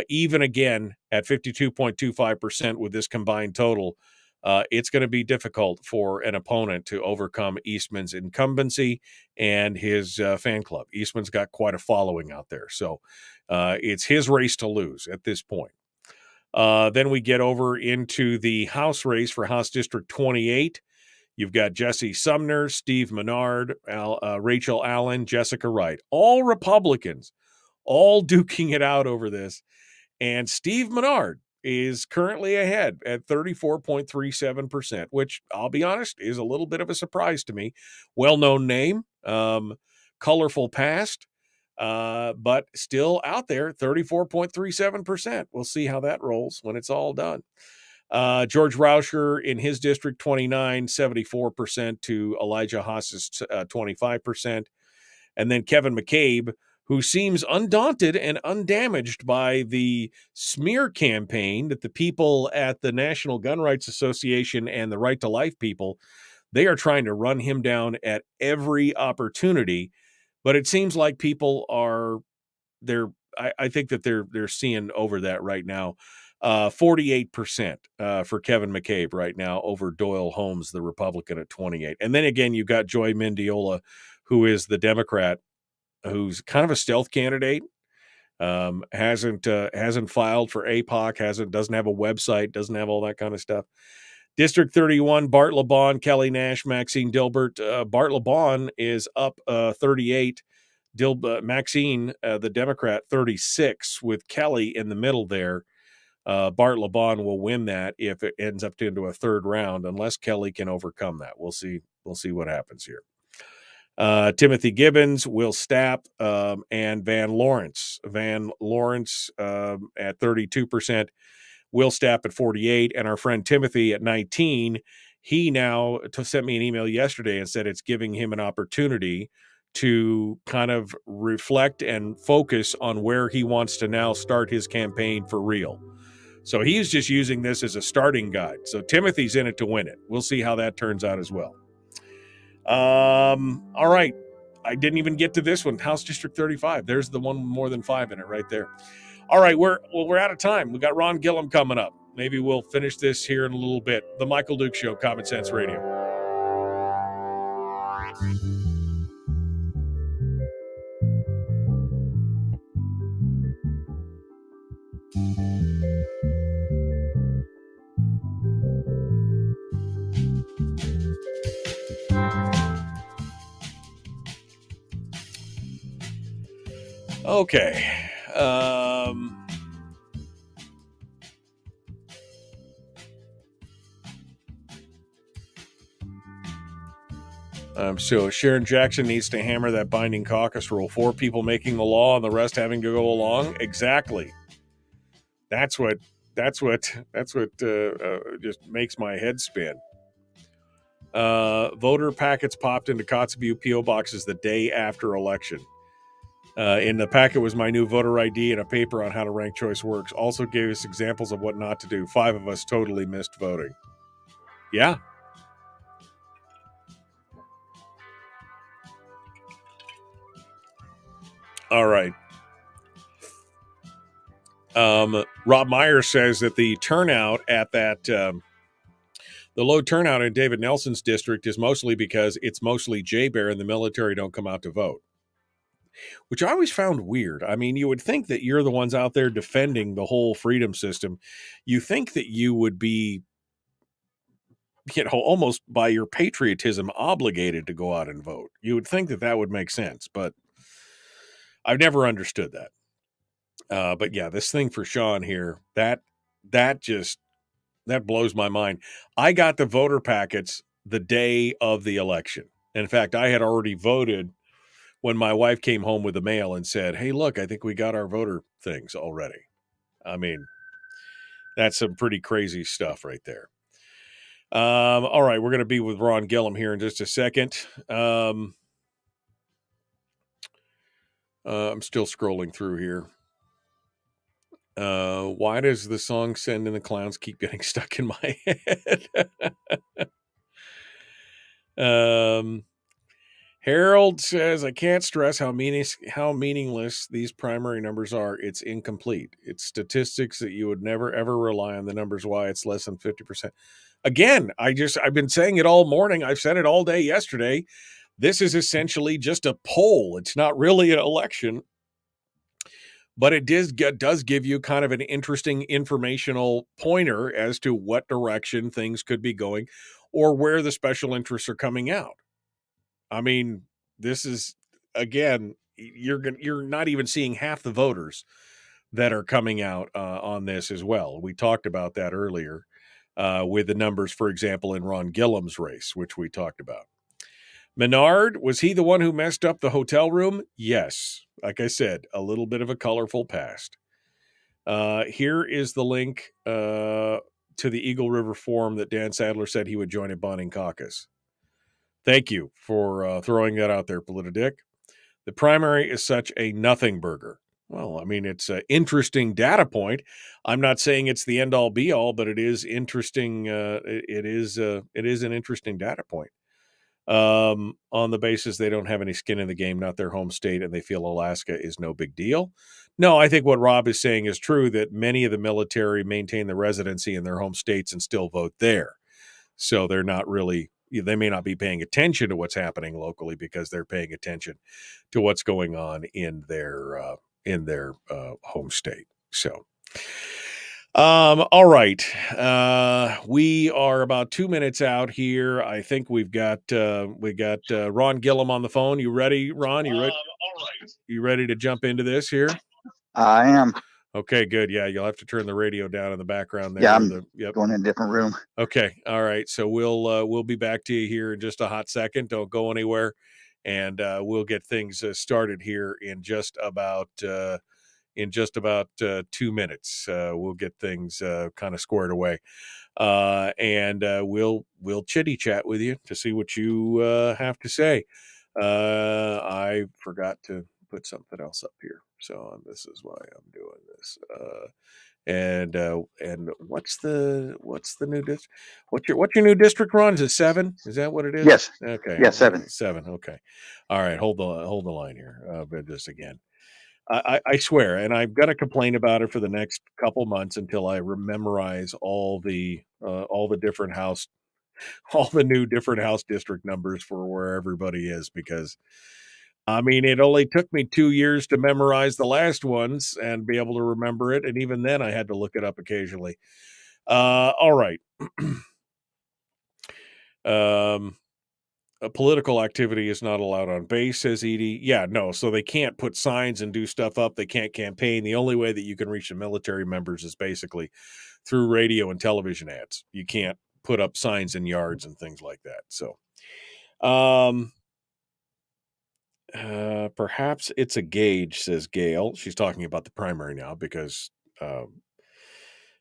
Even again at 52.25% with this combined total, it's going to be difficult for an opponent to overcome Eastman's incumbency and his fan club. Eastman's got quite a following out there. So it's his race to lose at this point. Then we get over into the House race for House District 28. You've got Jesse Sumner, Steve Menard, Rachel Allen, Jessica Wright, all Republicans, all duking it out over this. And Steve Menard is currently ahead at 34.37%, which I'll be honest is a little bit of a surprise to me. Well-known name, colorful past, but still out there, 34.37%. We'll see how that rolls when it's all done. George Rauscher in his district, 29, 74% to Elijah Haas's 25%. And then Kevin McCabe, who seems undaunted and undamaged by the smear campaign that the people at the National Gun Rights Association and the Right to Life people, they are trying to run him down at every opportunity. But it seems like people are, I think that they're seeing over that right now. 48% for Kevin McCabe right now over Doyle Holmes, the Republican, at 28. And then again, you've got Joy Mendiola, who is the Democrat, who's kind of a stealth candidate, hasn't filed for APOC, doesn't have a website, doesn't have all that kind of stuff. District 31, Bart LeBon, Kelly Nash, Maxine Dilbert. Bart LeBon is up 38. Maxine, the Democrat, 36, with Kelly in the middle there. Bart LeBon will win that if it ends up into a third round, unless Kelly can overcome that. We'll see what happens here. Timothy Gibbons, Will Stapp, and Van Lawrence. Van Lawrence at 32%, Will Stapp at 48%, and our friend Timothy at 19%. He now sent me an email yesterday and said it's giving him an opportunity to kind of reflect and focus on where he wants to now start his campaign for real. So he's just using this as a starting guide. So Timothy's in it to win it. We'll see how that turns out as well. All right. I didn't even get to this one. House District 35. There's the one with more than 5 in it right there. All right, we're out of time. We got Ron Gilham coming up. Maybe we'll finish this here in a little bit. The Michael Duke Show, Common Sense Radio. Okay. So Sharon Jackson needs to hammer that binding caucus rule. 4 people making the law and the rest having to go along. Exactly. That's what just makes my head spin. Voter packets popped into Kotzebue P.O. boxes the day after election. In the packet was my new voter ID and a paper on how to rank choice works. Also gave us examples of what not to do. 5 of us totally missed voting. Yeah. All right. Rob Meyer says that the turnout at that, the low turnout in David Nelson's district is mostly because it's mostly J-Bear and the military don't come out to vote, which I always found weird. I mean, you would think that you're the ones out there defending the whole freedom system. You think that you would be, almost by your patriotism obligated to go out and vote. You would think that that would make sense, but I've never understood that. But yeah, this thing for Sean here, that blows my mind. I got the voter packets the day of the election. In fact, I had already voted when my wife came home with the mail and said, "Hey, look, I think we got our voter things already." I mean, that's some pretty crazy stuff right there. All right, we're going to be with Ron Gilham here in just a second. I'm still scrolling through here. Why does the song Send in the Clowns keep getting stuck in my head? Harold says, I can't stress how meaningless these primary numbers are. It's incomplete. It's statistics that you would never, ever rely on the numbers. Why it's less than 50%. Again, I've been saying it all morning. I've said it all day yesterday. This is essentially just a poll. It's not really an election. But it does give you kind of an interesting informational pointer as to what direction things could be going or where the special interests are coming out. I mean, this is, again, you're not even seeing half the voters that are coming out on this as well. We talked about that earlier with the numbers, for example, in Ron Gilham's race, which we talked about. Menard, was he the one who messed up the hotel room? Yes. Like I said, a little bit of a colorful past. Here is the link to the Eagle River Forum that Dan Sadler said he would join a bonding caucus. Thank you for throwing that out there, Politidick. The primary is such a nothing burger. Well, I mean, it's an interesting data point. I'm not saying it's the end all be all, but it is interesting. It is an interesting data point. On the basis they don't have any skin in the game, not their home state, and they feel Alaska is no big deal. No, I think what Rob is saying is true, that many of the military maintain the residency in their home states and still vote there. So they're not really, they may not be paying attention to what's happening locally because they're paying attention to what's going on in their home state. So all right. We are about 2 minutes out here. I think we got Ron Gilham on the phone. You ready, Ron? You ready? All right. You ready to jump into this here? I am. Okay, good. Yeah, you'll have to turn the radio down in the background there. Yeah, I'm going in a different room. Okay. All right. So we'll be back to you here in just a hot second. Don't go anywhere, and we'll get things started here in just about 2 minutes. We'll get things kind of squared away, and we'll chitty chat with you to see what you have to say. I forgot to put something else up here, so this is why I'm doing this. And what's the new district? What's your new district, Ron? Is it 7? Is that what it is? Yes. Okay. Yes, 7. 7. Okay. All right. Hold the line here. But just again, I swear, and I'm gonna complain about it for the next couple months until I memorize all the different house, all the new different house district numbers for where everybody is, because I mean, it only took me 2 years to memorize the last ones and be able to remember it, and even then I had to look it up occasionally. All right. A political activity is not allowed on base, says Edie. Yeah, no, so they can't put signs and do stuff up. They can't campaign. The only way that you can reach the military members is basically through radio and television ads. You can't put up signs in yards and things like that. So, perhaps it's a gauge, says Gail. She's talking about the primary now because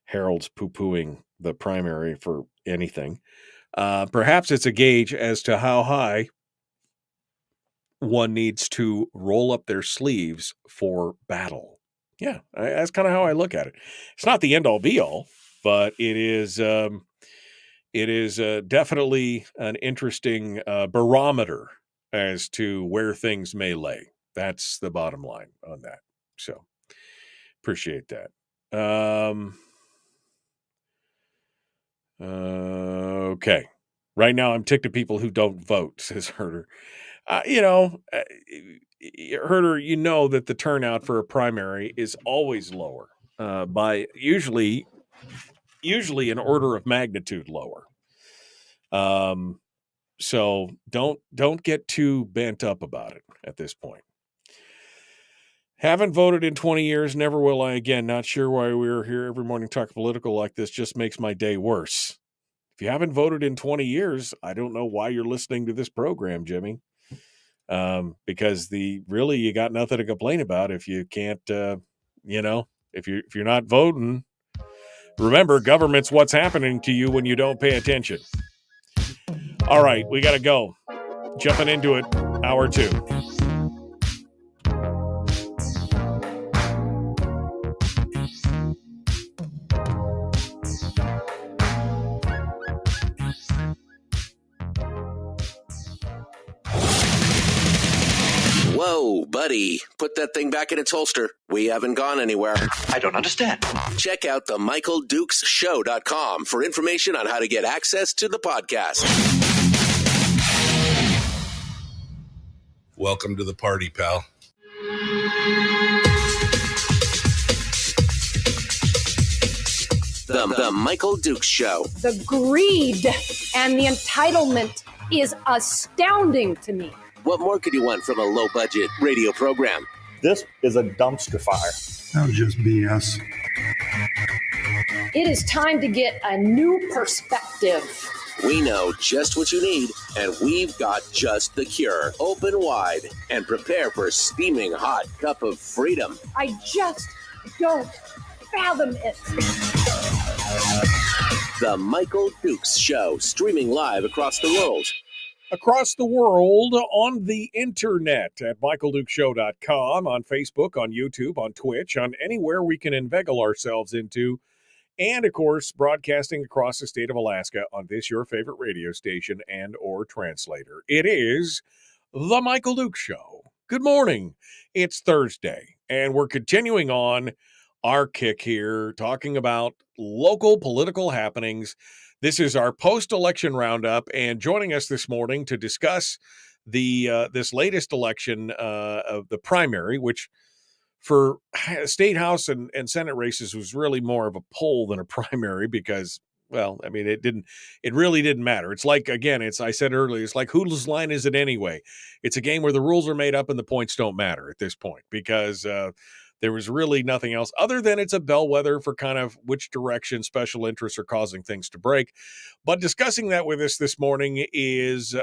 Harold's poo-pooing the primary for anything. Perhaps it's a gauge as to how high one needs to roll up their sleeves for battle. Yeah, that's kind of how I look at it. It's not the end-all be-all, but it is definitely an interesting barometer as to where things may lay. That's the bottom line on that. So appreciate that. Okay. Right now I'm ticked at people who don't vote, says Herder. Herder, you know that the turnout for a primary is always lower, by usually an order of magnitude lower. So don't get too bent up about it at this point. Haven't voted in 20 years, never will I again. Not sure why we're here every morning talking political like this, just makes my day worse. If you haven't voted in 20 years, I don't know why you're listening to this program, Jimmy. Because you got nothing to complain about if you can't, if you're not voting. Remember, government's what's happening to you when you don't pay attention. All right, we got to go. Jumping into it, hour 2. Whoa, buddy. Put that thing back in its holster. We haven't gone anywhere. I don't understand. Check out the MichaelDukesShow.com for information on how to get access to the podcast. Welcome to the party, pal. The Michael Dukes Show. The greed and the entitlement is astounding to me. What more could you want from a low-budget radio program? This is a dumpster fire. That was just BS. It is time to get a new perspective. We know just what you need, and we've got just the cure. Open wide and prepare for a steaming hot cup of freedom. I just don't fathom it. The Michael Dukes Show, streaming live across the world. Across the world on the internet at MichaelDukesShow.com, on Facebook, on YouTube, on Twitch, on anywhere we can inveigle ourselves into. And, of course, broadcasting across the state of Alaska on this, your favorite radio station and or translator. It is The Michael Dukes Show. Good morning. It's Thursday, and we're continuing on our kick here, talking about local political happenings. This is our post-election roundup, and joining us this morning to discuss the this latest election of the primary, which for state house and Senate races was really more of a poll than a primary because, well, I mean, it really didn't matter. It's like, again, I said earlier, it's like whose line is it anyway? It's a game where the rules are made up and the points don't matter at this point because there was really nothing else other than it's a bellwether for kind of which direction special interests are causing things to break. But discussing that with us this morning is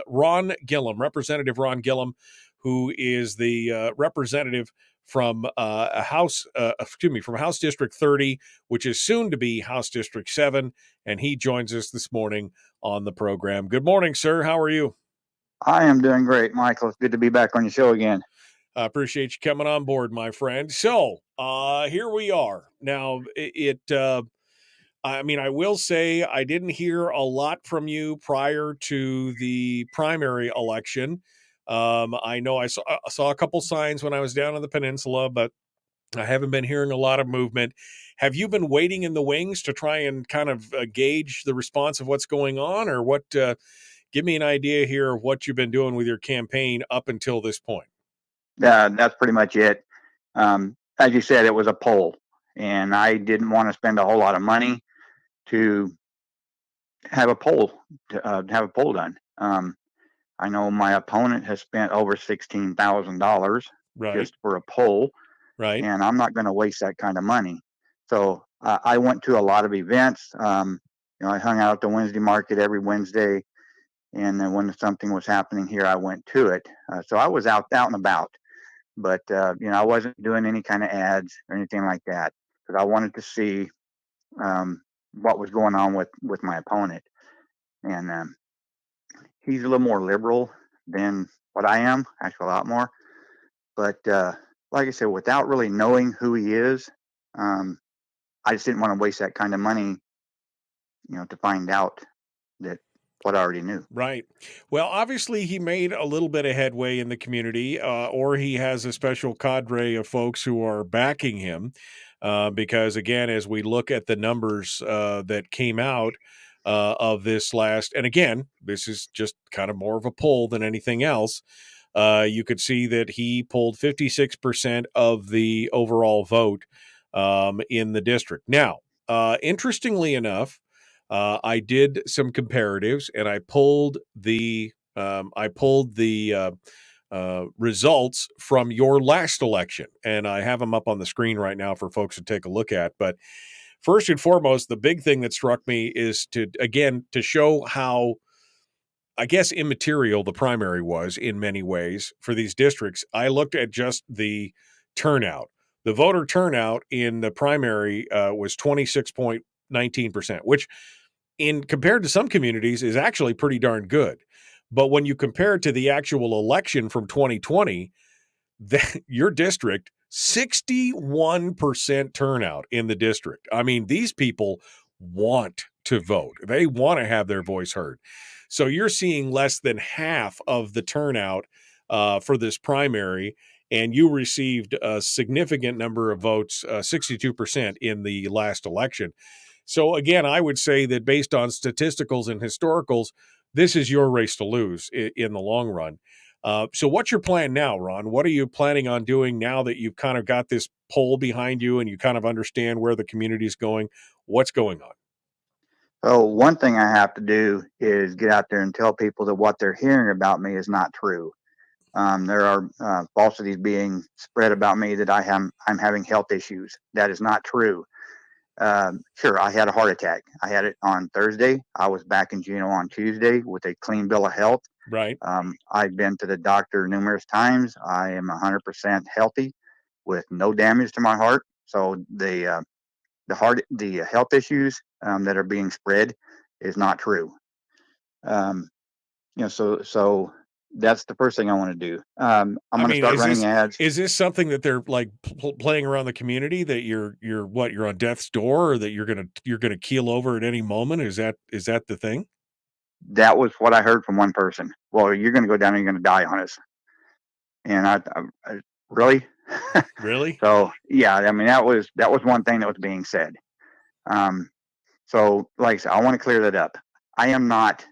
Ron Gilham, Representative Ron Gillham, who is the representative from House District 30, which is soon to be House District 7, and he joins us this morning on the program. Good morning, sir. How are you? I am doing great, Michael. It's good to be back on your show again. I appreciate you coming on board, my friend. So here we are. Now, I mean, I will say I didn't hear a lot from you prior to the primary election. I know I saw a couple signs when I was down on the peninsula, but I haven't been hearing a lot of movement. Have you been waiting in the wings to try and kind of gauge the response of what's going on, or what? Give me an idea here of what you've been doing with your campaign up until this point. That's pretty much it. As you said, it was a poll, and I didn't want to spend a whole lot of money to have a poll done. I know my opponent has spent over $16,000 Right. just for a poll, Right. and I'm not going to waste that kind of money. So I went to a lot of events. I hung out at the Wednesday market every Wednesday, and then when something was happening here, I went to it. So I was out and about, but I wasn't doing any kind of ads or anything like that because I wanted to see what was going on with my opponent, and he's a little more liberal than what I am, actually a lot more. But like I said, without really knowing who he is, I just didn't want to waste that kind of money, to find out that what I already knew. Right. Well, obviously, he made a little bit of headway in the community, or he has a special cadre of folks who are backing him. Because, again, as we look at the numbers that came out of this last, and again, this is just kind of more of a poll than anything else. You could see that he pulled 56% of the overall vote in the district. Now, interestingly enough, I did some comparatives, and I pulled the results from your last election, and I have them up on the screen right now for folks to take a look at. But first and foremost, the big thing that struck me is to show how, I guess, immaterial the primary was in many ways for these districts. I looked at just the turnout. The voter turnout in the primary was 26.19%, which in compared to some communities is actually pretty darn good. But when you compare it to the actual election from 2020, your district, 61% turnout in the district. I mean, these people want to vote. They want to have their voice heard. So you're seeing less than half of the turnout for this primary, and you received a significant number of votes, 62% in the last election. So again, I would say that based on statisticals and historicals, this is your race to lose in the long run. So what's your plan now, Ron? What are you planning on doing now that you've kind of got this poll behind you and you kind of understand where the community is going? What's going on? So one thing I have to do is get out there and tell people that what they're hearing about me is not true. There are falsities being spread about me that I'm having health issues. That is not true. Sure, I had a heart attack. I had it on Thursday. I was back in Juneau on Tuesday with a clean bill of health. Right. I've been to the doctor numerous times. I am 100% healthy with no damage to my heart. So the health issues that are being spread is not true. So that's the first thing I want to do. I'm going to start running ads. Is this something that they're like playing around the community, that you're on death's door, or that you're gonna keel over at any moment? Is that the thing? That was what I heard from one person. Well, you're going to go down and you're going to die on us. And I really, really. So yeah, I mean that was one thing that was being said. So like I said, I want to clear that up. I am not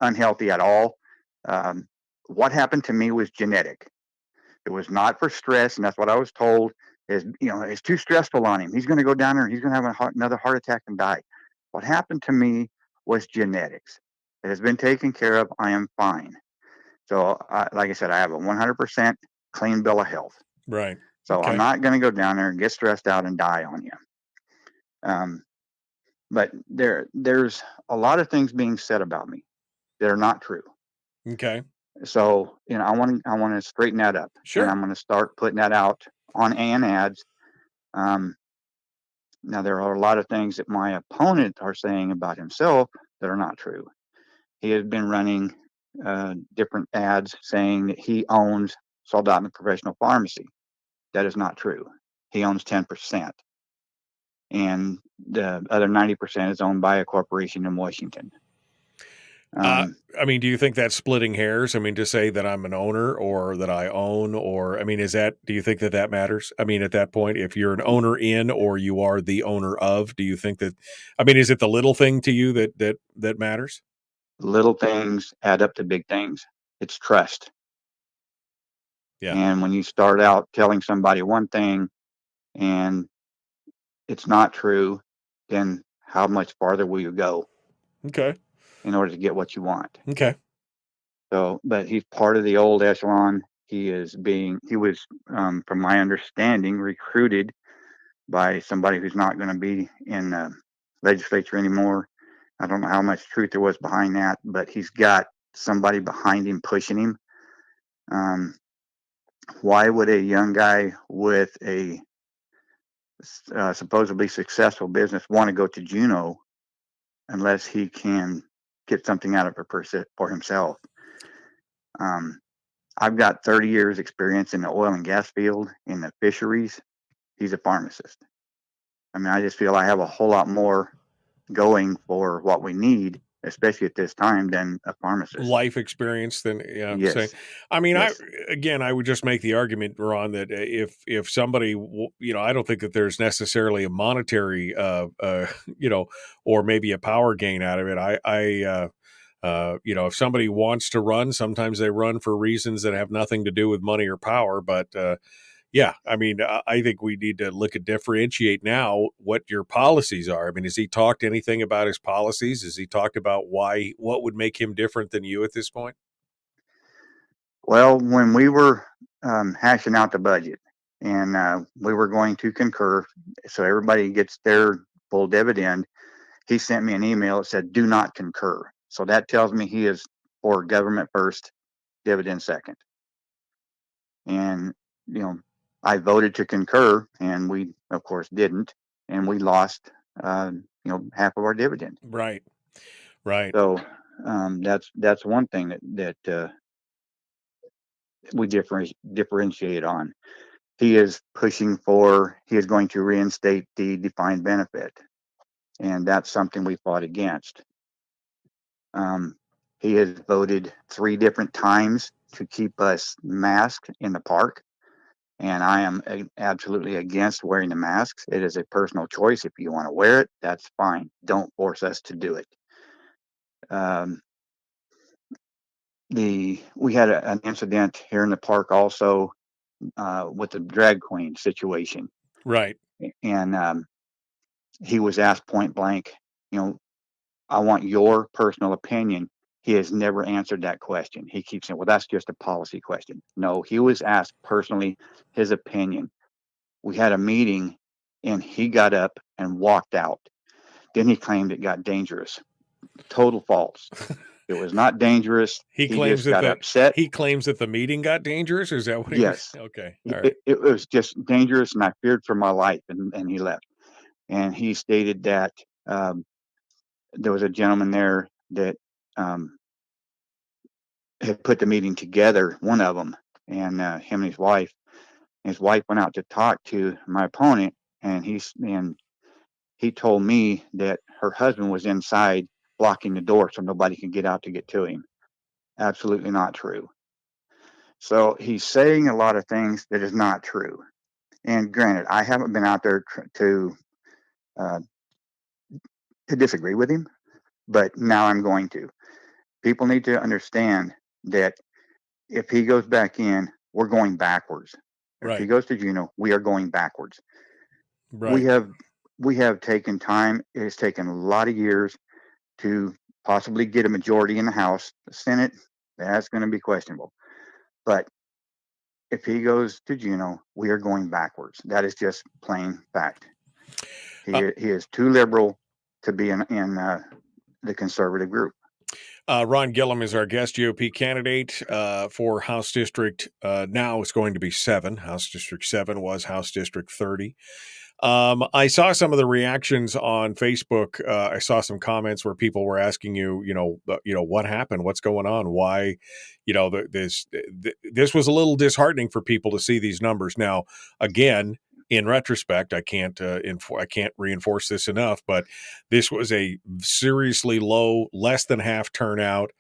unhealthy at all. What happened to me was genetic. It was not for stress, and that's what I was told. It's too stressful on him. He's going to go down there and he's going to have another heart attack and die. What happened to me was genetics. It has been taken care of. I am fine. So, like I said, I have a 100% clean bill of health. Right. So okay. I'm not going to go down there and get stressed out and die on you. But there's a lot of things being said about me that are not true. Okay. So, I want to straighten that up. Sure. And I'm going to start putting that out on ads. Now, there are a lot of things that my opponent are saying about himself that are not true. He has been running different ads saying that he owns Soldotna Professional Pharmacy. That is not true. He owns 10%. And the other 90% is owned by a corporation in Washington. I mean, do you think that's splitting hairs? I mean, to say that I'm an owner or that I own, or, I mean, do you think that matters? I mean, at that point, if you're an owner in, or you are the owner of, do you think that, I mean, is it the little thing to you that matters? Little things add up to big things. It's trust. Yeah. And when you start out telling somebody one thing and it's not true, then how much farther will you go? Okay. In order to get what you want. Okay. So, but he's part of the old echelon. He was, from my understanding, recruited by somebody who's not going to be in the legislature anymore. I don't know how much truth there was behind that, but he's got somebody behind him pushing him. Why would a young guy with a supposedly successful business want to go to Juneau unless he can get something out of it for himself? I've got 30 years experience in the oil and gas field, in the fisheries. He's a pharmacist. I mean, I just feel I have a whole lot more going for what we need, especially at this time, than a pharmacist. Life experience than, yeah. Yes. Saying, I mean, Yes. I would just make the argument, Ron, that if somebody, I don't think that there's necessarily a monetary, or maybe a power gain out of it. If somebody wants to run, sometimes they run for reasons that have nothing to do with money or power. But I mean, I think we need to differentiate now what your policies are. I mean, has he talked anything about his policies? Has he talked about what would make him different than you at this point? Well, when we were hashing out the budget and we were going to concur, so everybody gets their full dividend, he sent me an email that said, "Do not concur." So that tells me he is for government first, dividend second. And, I voted to concur, and we, of course, didn't. And we lost, half of our dividend. Right. Right. So that's one thing that we differentiate on. He is pushing he is going to reinstate the defined benefit. And that's something we fought against. He has voted 3 different times to keep us masked in the park. And I am absolutely against wearing the masks. It is a personal choice. If you want to wear it, that's fine. Don't force us to do it. We had an incident here in the park also with the drag queen situation. Right. And he was asked point blank, I want your personal opinion. He has never answered that question. He keeps saying, well, that's just a policy question. No, he was asked personally his opinion. We had a meeting and he got up and walked out. Then he claimed it got dangerous. Total false. It was not dangerous. He claims just got upset. He claims that the meeting got dangerous. Is that what he Yes. was? Okay. All right. It was just dangerous and I feared for my life, and he left. And he stated that there was a gentleman there that had put the meeting together, one of them, and him and his wife. His wife went out to talk to my opponent, and he told me that her husband was inside blocking the door so nobody could get out to get to him. Absolutely not true. So he's saying a lot of things that is not true. And granted, I haven't been out there to disagree with him, but now I'm going to. People need to understand that if he goes back in, we're going backwards. Right. If he goes to Juneau, we are going backwards. Right. We have taken time. It has taken a lot of years to possibly get a majority in the House. The Senate, that's going to be questionable. But if he goes to Juneau, we are going backwards. That is just plain fact. He is too liberal to be in the conservative group. Ron Gilham is our guest GOP candidate for House District. Now it's going to be 7. House District 7 was House District 30. I saw some of the reactions on Facebook. I saw some comments where people were asking what happened? What's going on? Why, this was a little disheartening for people to see these numbers. Now, again, in retrospect, I can't reinforce this enough, but this was a seriously low, less than half turnout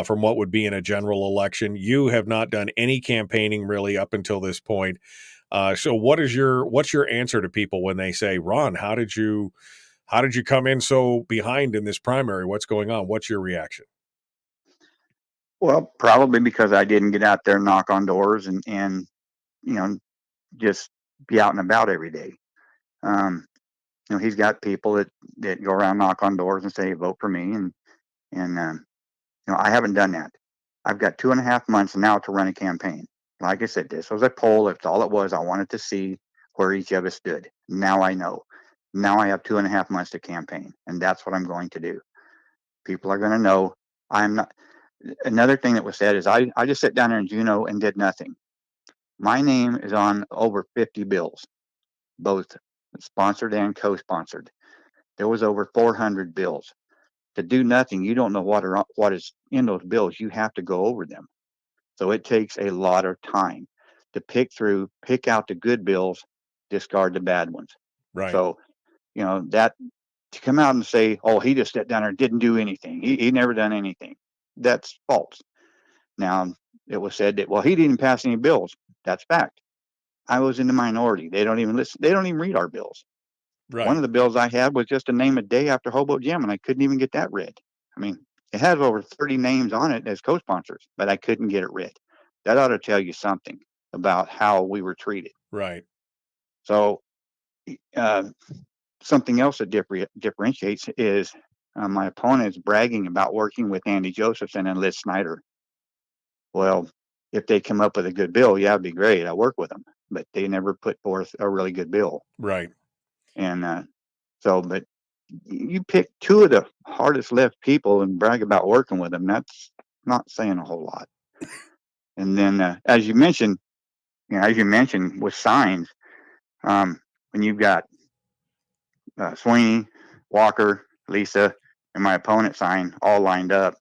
from what would be in a general election. You have not done any campaigning really up until this point. So what's your answer to people when they say, Ron, how did you come in so behind in this primary? What's going on? What's your reaction? Well, probably because I didn't get out there and knock on doors and just be out and about every day. He's got people that go around, knock on doors and say, vote for me. And I haven't done that. I've got 2.5 months now to run a campaign. Like I said, this was a poll. That's all it was. I wanted to see where each of us stood. Now I know. Now I have 2.5 months to campaign, and that's what I'm going to do. People are going to know I'm not. Another thing that was said is I just sat down there in Juneau and did nothing. My name is on over 50 bills, both sponsored and co-sponsored. There was over 400 bills. To do nothing, you don't know what is in those bills. You have to go over them. So it takes a lot of time to pick out the good bills, discard the bad ones. Right. So, that to come out and say, oh, he just sat down there and didn't do anything. He never done anything. That's false. Now, it was said that, well, he didn't pass any bills. That's fact. I was in the minority. They don't even listen. They don't even read our bills. Right. One of the bills I had was just to name a day after Hobo Jim, and I couldn't even get that read. I mean, it has over 30 names on it as co-sponsors, but I couldn't get it read. That ought to tell you something about how we were treated. Right. So something else that differentiates is my opponent's bragging about working with Andy Josephson and Liz Snyder. Well, if they come up with a good bill, yeah, it'd be great. I work with them, but they never put forth a really good bill. Right. And but you pick 2 of the hardest left people and brag about working with them. That's not saying a whole lot. And then, as you mentioned with signs, when you've got Sweeney, Walker, Lisa, and my opponent sign all lined up,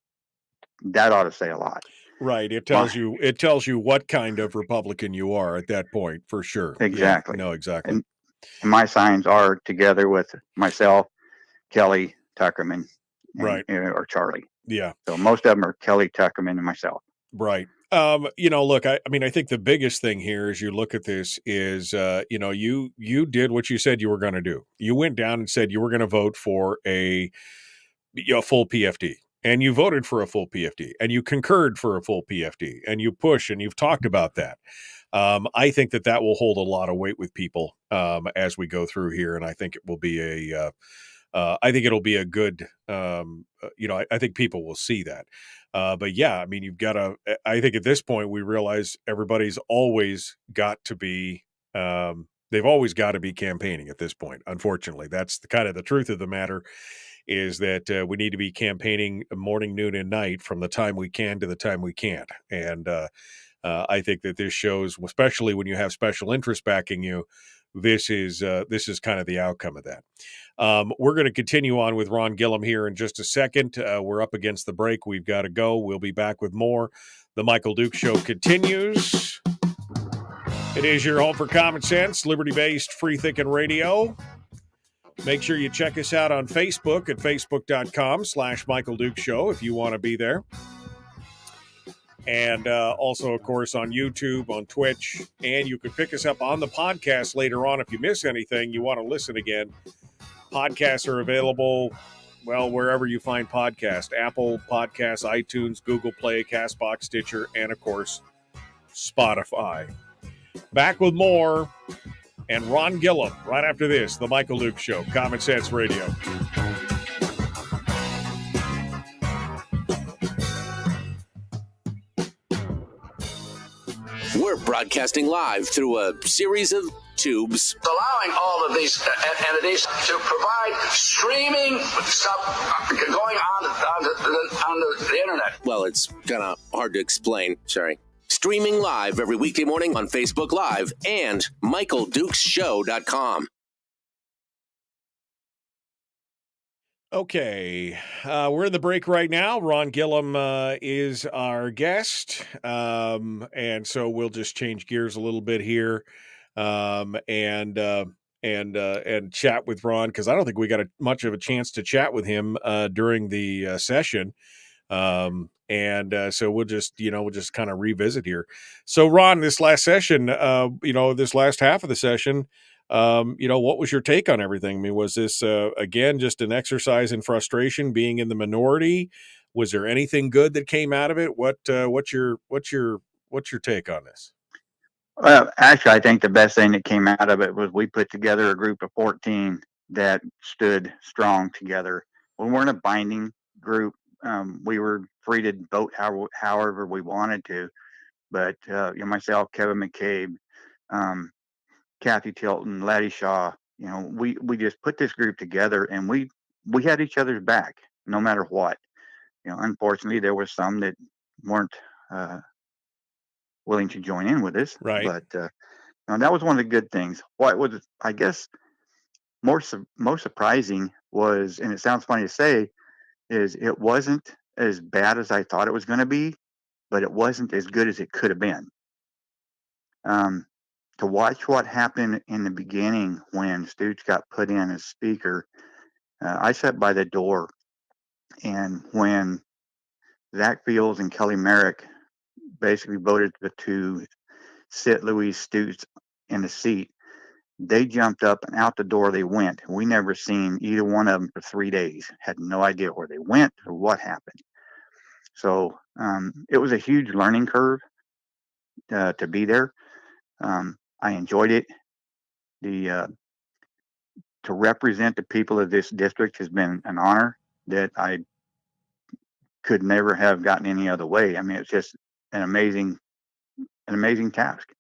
that ought to say a lot. Right. It tells you what kind of Republican you are at that point, for sure. Exactly. Yeah, no, exactly. And my signs are together with myself, Kelly, Tuckerman, right, or Charlie. Yeah. So most of them are Kelly, Tuckerman, and myself. Right. Look, I mean, I think the biggest thing here as you look at this is, you did what you said you were going to do. You went down and said you were going to vote for a full PFD, and you voted for a full PFD, and you concurred for a full PFD, and you push, and you've talked about that. I think that will hold a lot of weight with people as we go through here, and I think it will be it'll be a good, I think people will see that. But yeah, I mean, I think at this point we realize everybody's always got to be, they've always got to be campaigning at this point. Unfortunately, that's the truth of the matter is that we need to be campaigning morning, noon, and night from the time we can to the time we can't. And I think that this shows, especially when you have special interests backing you, this is kind of the outcome of that. We're going to continue on with Ron Gilham here in just a second. We're up against the break. We've got to go. We'll be back with more. The Michael Duke Show continues. It is your home for common sense, liberty-based, free-thinking radio. Make sure you check us out on Facebook at facebook.com/Michael Duke Show if you want to be there. And also, of course, on YouTube, on Twitch. And you can pick us up on the podcast later on if you miss anything, you want to listen again. Podcasts are available, wherever you find podcasts. Apple Podcasts, iTunes, Google Play, CastBox, Stitcher, and, of course, Spotify. Back with more. And Ron Gilham right after this, The Michael Duke Show, Common Sense Radio. We're broadcasting live through a series of tubes. Allowing all of these entities to provide streaming stuff going on the internet. Well, it's kind of hard to explain. Sorry. Streaming live every weekday morning on Facebook Live and MichaelDukesShow.com. Okay, we're in the break right now. Ron Gilham is our guest, and so we'll just change gears a little bit here, and chat with Ron, because I don't think we got much of a chance to chat with him during the session, so we'll just kind of revisit here. So, Ron, this last session, this last half of the session. What was your take on everything? I mean, was this again just an exercise in frustration, being in the minority? Was there anything good that came out of it? What's your take on this? Well, actually, I think the best thing that came out of it was we put together a group of 14 that stood strong together. We weren't a binding group. We were free to vote however we wanted to, but myself, Kevin McCabe, Kathy Tilton, Laddie Shaw, we just put this group together, and we had each other's back no matter what. Unfortunately, there were some that weren't willing to join in with us. Right. But that was one of the good things. What was, I guess, most surprising was, and it sounds funny to say, is it wasn't as bad as I thought it was going to be, but it wasn't as good as it could have been. To watch what happened in the beginning when Stoots got put in as speaker, I sat by the door, and when Zach Fields and Kelly Merrick basically voted to sit Louise Stoots in the seat, they jumped up and out the door they went. We never seen either one of them for 3 days. Had no idea where they went or what happened. So it was a huge learning curve to be there. I enjoyed it. To represent the people of this district has been an honor that I could never have gotten any other way. I mean, it's just an amazing task.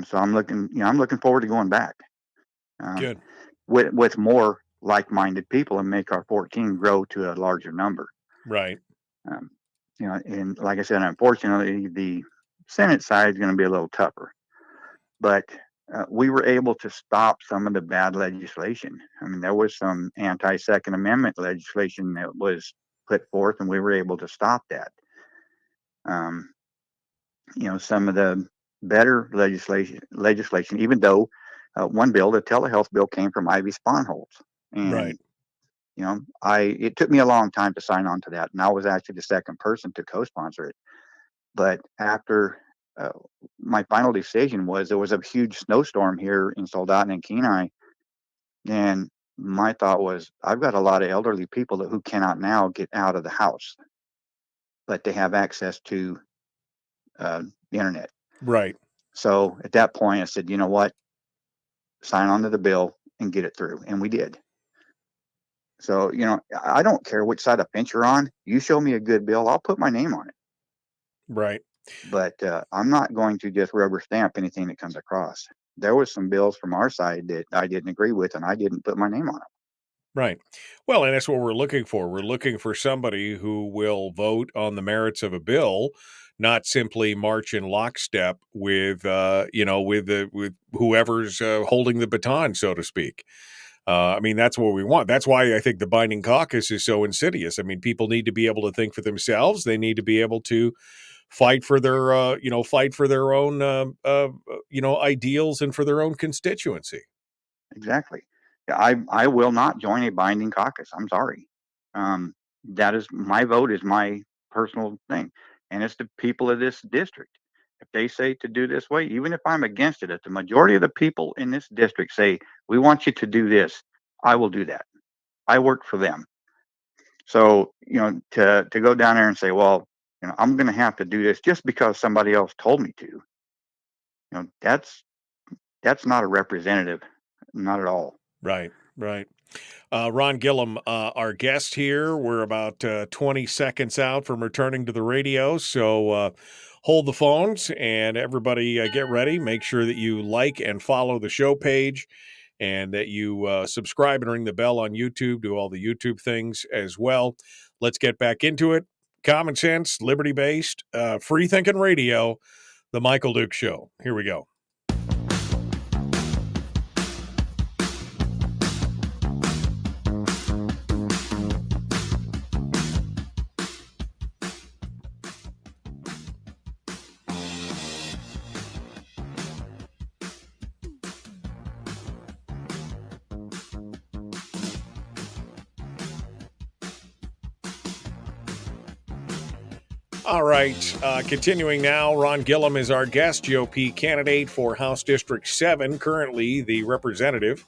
So I'm looking forward to going back. Good. With more like-minded people and make our 14 grow to a larger number. Right. And like I said, unfortunately, the Senate side is going to be a little tougher. But we were able to stop some of the bad legislation. I mean, there was some anti-Second Amendment legislation that was put forth, and we were able to stop that. Some of the better legislation, even though one bill, the telehealth bill, came from Ivy Sponholz. And, right. It took me a long time to sign on to that, and I was actually the second person to co-sponsor it. But after my final decision there was a huge snowstorm here in Soldotna and Kenai, and my thought was, I've got a lot of elderly people who cannot now get out of the house, but they have access to the internet. Right. So at that point, I said, you know what? Sign on to the bill and get it through, and we did. So I don't care which side of the fence you're on. You show me a good bill, I'll put my name on it. Right. But I'm not going to just rubber stamp anything that comes across. There was some bills from our side that I didn't agree with, and I didn't put my name on them. Right. Well, and that's what we're looking for. We're looking for somebody who will vote on the merits of a bill, not simply march in lockstep with whoever's holding the baton, so to speak. I mean, that's what we want. That's why I think the binding caucus is so insidious. I mean, people need to be able to think for themselves. They need to be able to fight for their own ideals and for their own constituency. Exactly. I will not join a binding caucus. I'm sorry. That is my vote, is my personal thing, and it's the people of this district. If they say to do this way, even if I'm against it, if the majority of the people in this district say, we want you to do this, I will do that. I work for them. So, to go down there and say, well, I'm going to have to do this just because somebody else told me to, that's not a representative, not at all. Right. Ron Gilham, our guest here. We're about 20 seconds out from returning to the radio, so hold the phones, and everybody get ready. Make sure that you like and follow the show page, and that you subscribe and ring the bell on YouTube. Do all the YouTube things as well. Let's get back into it. Common sense, liberty-based, free-thinking radio, The Michael Duke Show. Here we go. All right, continuing now, Ron Gilham is our guest, GOP candidate for House District 7, currently the representative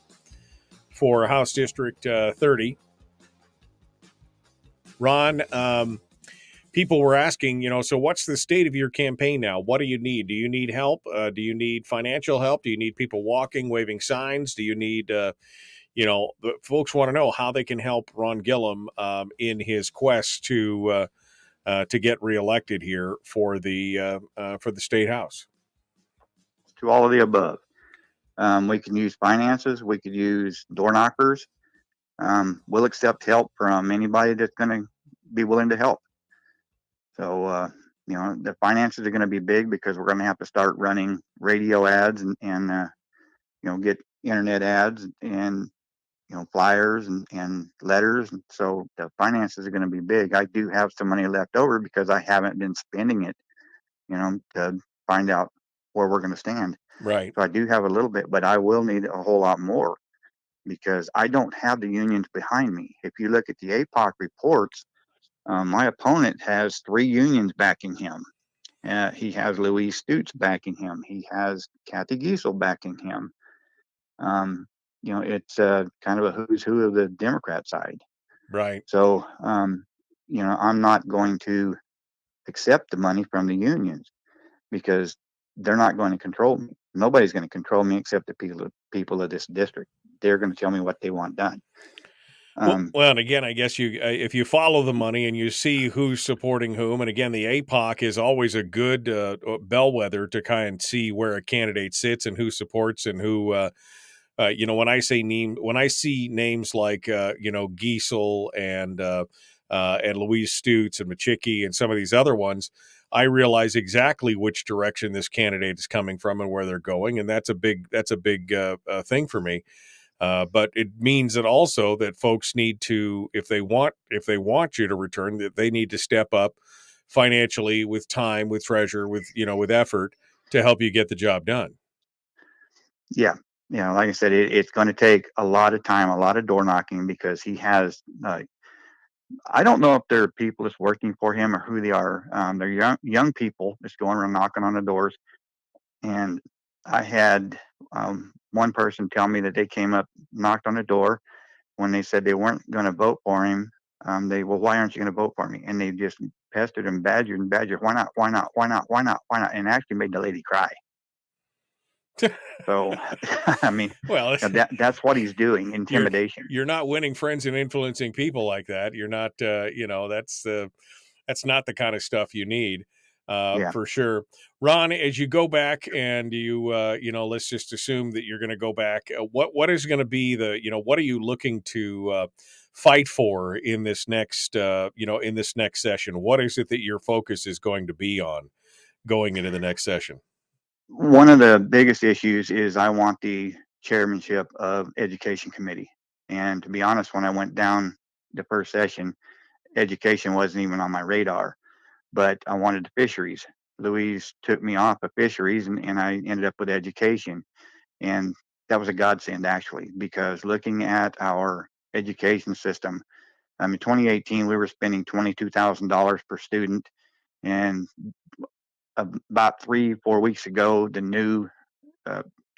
for House District 30. Ron, people were asking, so what's the state of your campaign now? What do you need? Do you need help? Do you need financial help? Do you need people walking, waving signs? Do you need, the folks want to know how they can help Ron Gilham in his quest to get reelected here for the state house? To all of the above. We can use finances. We could use door knockers. We'll accept help from anybody that's going to be willing to help. So, the finances are going to be big because we're going to have to start running radio ads and get internet ads and, flyers and letters. And so the finances are going to be big. I do have some money left over because I haven't been spending it, to find out where we're going to stand. Right. So I do have a little bit, but I will need a whole lot more because I don't have the unions behind me. If you look at the APOC reports, my opponent has 3 unions backing him. He has Louise Stutes backing him. He has Kathy Giesel backing him. It's kind of a who's who of the Democrat side. Right. So, I'm not going to accept the money from the unions because they're not going to control me. Nobody's going to control me except the people of this district. They're going to tell me what they want done. Well, and again, I guess if you follow the money and you see who's supporting whom, and again, the APOC is always a good bellwether to kind of see where a candidate sits and who supports and who. When I see names like Giesel and Louise Stutes and Machicki and some of these other ones, I realize exactly which direction this candidate is coming from and where they're going, and that's a big thing for me. But it means that also that folks need to, if they want you to return, that they need to step up financially, with time, with treasure, with effort to help you get the job done. Yeah. Like I said, it's going to take a lot of time, a lot of door knocking because he has, I don't know if they're people that's working for him or who they are. They're young people that's going around knocking on the doors. And I had one person tell me that they came up, knocked on the door. When they said they weren't going to vote for him, why aren't you going to vote for me? And they just pestered and badgered. Why not? Why not? Why not? Why not? Why not? And actually made the lady cry. So, I mean, well, that's what he's doing, intimidation. You're not winning friends and influencing people like that. You're not, that's not the kind of stuff you need, for sure. Ron, as you go back and you, let's just assume that you're going to go back. What is going to be what are you looking to fight for in this next, in this next session? What is it that your focus is going to be on going into the next session? One of the biggest issues is I want the chairmanship of Education Committee. And to be honest, when I went down the first session, education wasn't even on my radar, but I wanted the fisheries. Louise took me off of fisheries and I ended up with education. And that was a godsend, actually, because looking at our education system, in 2018, we were spending $22,000 per student. And about 3-4 weeks ago, the new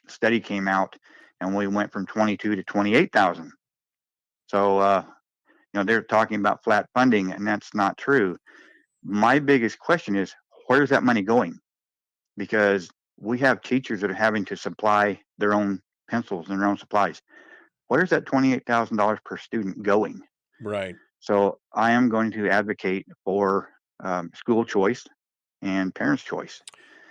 study came out, and we went from 22 to 28,000. So, they're talking about flat funding, and that's not true. My biggest question is, where's that money going? Because we have teachers that are having to supply their own pencils and their own supplies. Where's that $28,000 per student going? Right. So I am going to advocate for school choice. and parents' choice.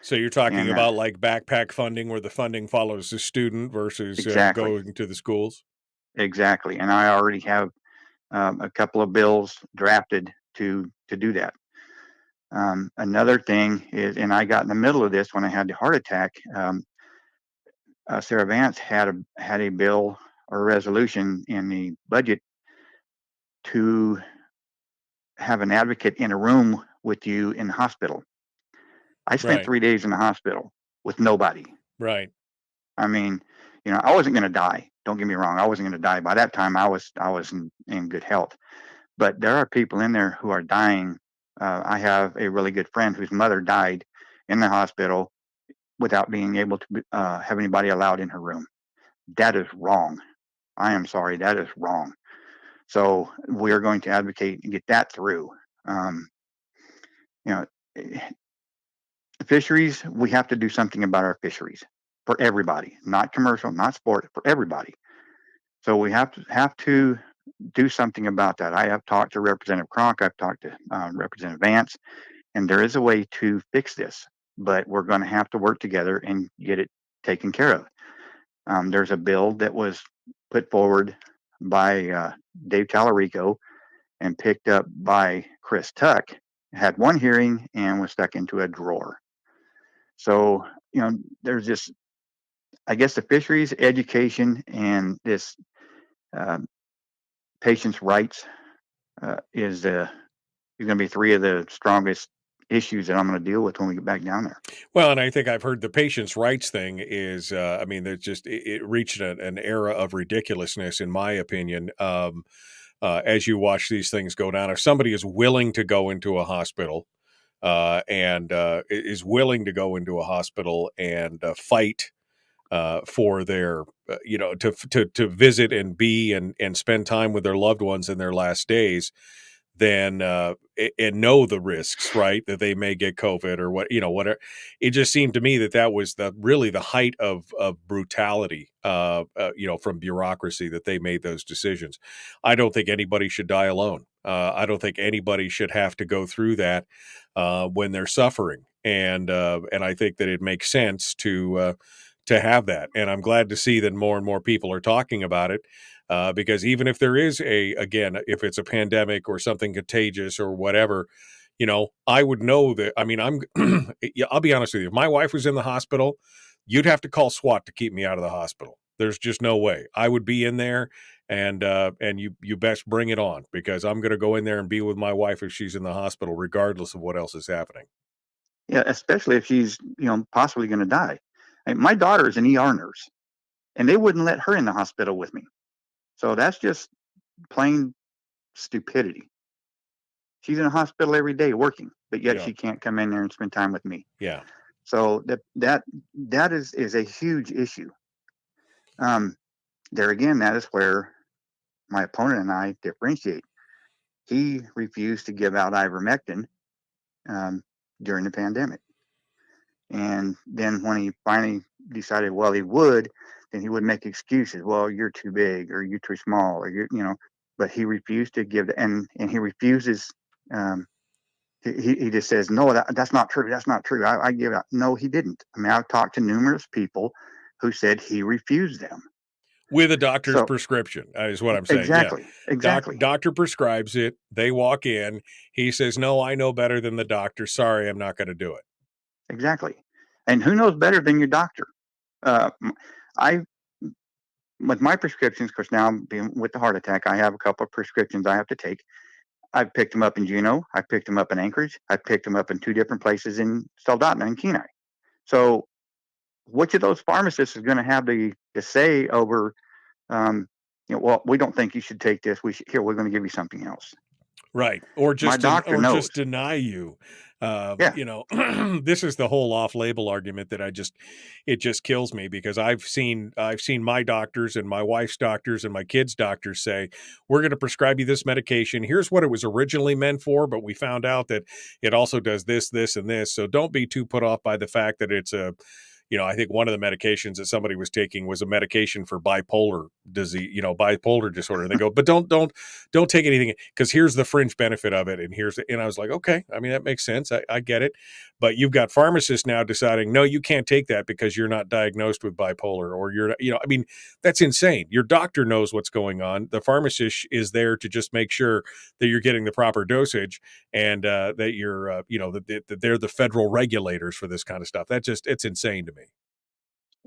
So you're talking And about like backpack funding, where the funding follows the student versus exactly, going to the schools? exactly. And I already have a couple of bills drafted to do that. Another thing is, and I got in the middle of this when I had the heart attack. Sarah Vance had a bill or a resolution in the budget to have an advocate in a room with you in the hospital. I spent Right. 3 days in the hospital with nobody. Right. I mean, I wasn't going to die. Don't get me wrong. I wasn't going to die. By that time, I was in good health. But there are people in there who are dying. I have a really good friend whose mother died in the hospital without being able to have anybody allowed in her room. That is wrong. I am sorry. That is wrong. So we are going to advocate and get that through. Fisheries, we have to do something about our fisheries for everybody, not commercial, not sport, for everybody. So we have to do something about that. I have talked to Representative Cronk. I've talked to Representative Vance, and there is a way to fix this, but we're going to have to work together and get it taken care of. There's a bill that was put forward by Dave Tallarico and picked up by Chris Tuck, had one hearing and was stuck into a drawer. So, there's just, I guess, the fisheries, education, and this patients' rights is going to be three of the strongest issues that I'm going to deal with when we get back down there. Well, and I think I've heard the patients' rights thing is, there's just, it reached an era of ridiculousness, in my opinion. As you watch these things go down, if somebody is willing to go into a hospital, and is willing to go into a hospital and fight for their, to visit and be and spend time with their loved ones in their last days, then and know the risks, right, that they may get COVID or whatever. It just seemed to me that was really the height of brutality, from bureaucracy, that they made those decisions. I don't think anybody should die alone. I don't think anybody should have to go through that when they're suffering, and I think that it makes sense to have that. And I'm glad to see that more and more people are talking about it. Because even if there is if it's a pandemic or something contagious or whatever, I would know that. I mean, I'll be honest with you. If my wife was in the hospital, you'd have to call SWAT to keep me out of the hospital. There's just no way. I would be in there, and you best bring it on, because I'm going to go in there and be with my wife if she's in the hospital, regardless of what else is happening. Yeah, especially if she's, possibly going to die. My daughter is an ER nurse, and they wouldn't let her in the hospital with me. So that's just plain stupidity. She's in a hospital every day working, but yet she can't come in there and spend time with me. Yeah. So that is a huge issue. There again, that is where my opponent and I differentiate. He refused to give out ivermectin during the pandemic. And then when he finally decided, well, he would, then he would make excuses. Well, you're too big, or you're too small, or but he refused to give and he refuses. He just says, no, that's not true. That's not true. I give out. No, he didn't. I mean, I've talked to numerous people who said he refused them. With a doctor's prescription, is what I'm saying. Exactly. Yeah. Exactly. Doctor prescribes it. They walk in. He says, no, I know better than the doctor. Sorry, I'm not going to do it. Exactly. And who knows better than your doctor? With my prescriptions, because now being with the heart attack, I have a couple of prescriptions I have to take. I've picked them up in Juneau. I picked them up in Anchorage. I picked them up in 2 different places in Soldotna and Kenai. So which of those pharmacists is going to have the say over, well, we don't think you should take this. We're going to give you something else. Right. Or just knows. Just deny you. This is the whole off-label argument that it just kills me, because I've seen my doctors and my wife's doctors and my kids' doctors say, we're going to prescribe you this medication. Here's what it was originally meant for, but we found out that it also does this, this, and this. So don't be too put off by the fact that it's I think one of the medications that somebody was taking was a medication for bipolar disease, bipolar disorder. And they go, but don't take anything, because here's the fringe benefit of it. And I was like, okay, I mean, that makes sense. I get it. But you've got pharmacists now deciding, no, you can't take that because you're not diagnosed with bipolar, or you're, I mean, that's insane. Your doctor knows what's going on. The pharmacist is there to just make sure that you're getting the proper dosage, and that you're, that they're the federal regulators for this kind of stuff. It's insane to me.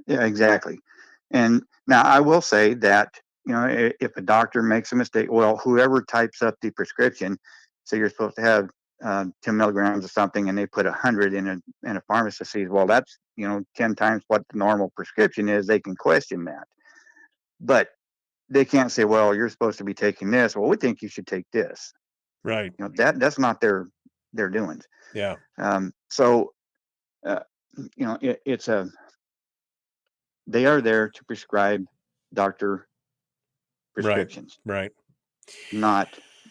Yeah, exactly. And now I will say that, if a doctor makes a mistake, well, whoever types up the prescription, so you're supposed to have 10 milligrams of something, and they put 100 in a pharmacist sees, well, that's 10 times what the normal prescription is. They can question that, but they can't say, well, you're supposed to be taking this. Well, we think you should take this. Right. That's not their doings. Yeah. They are there to prescribe doctor prescriptions, right? Not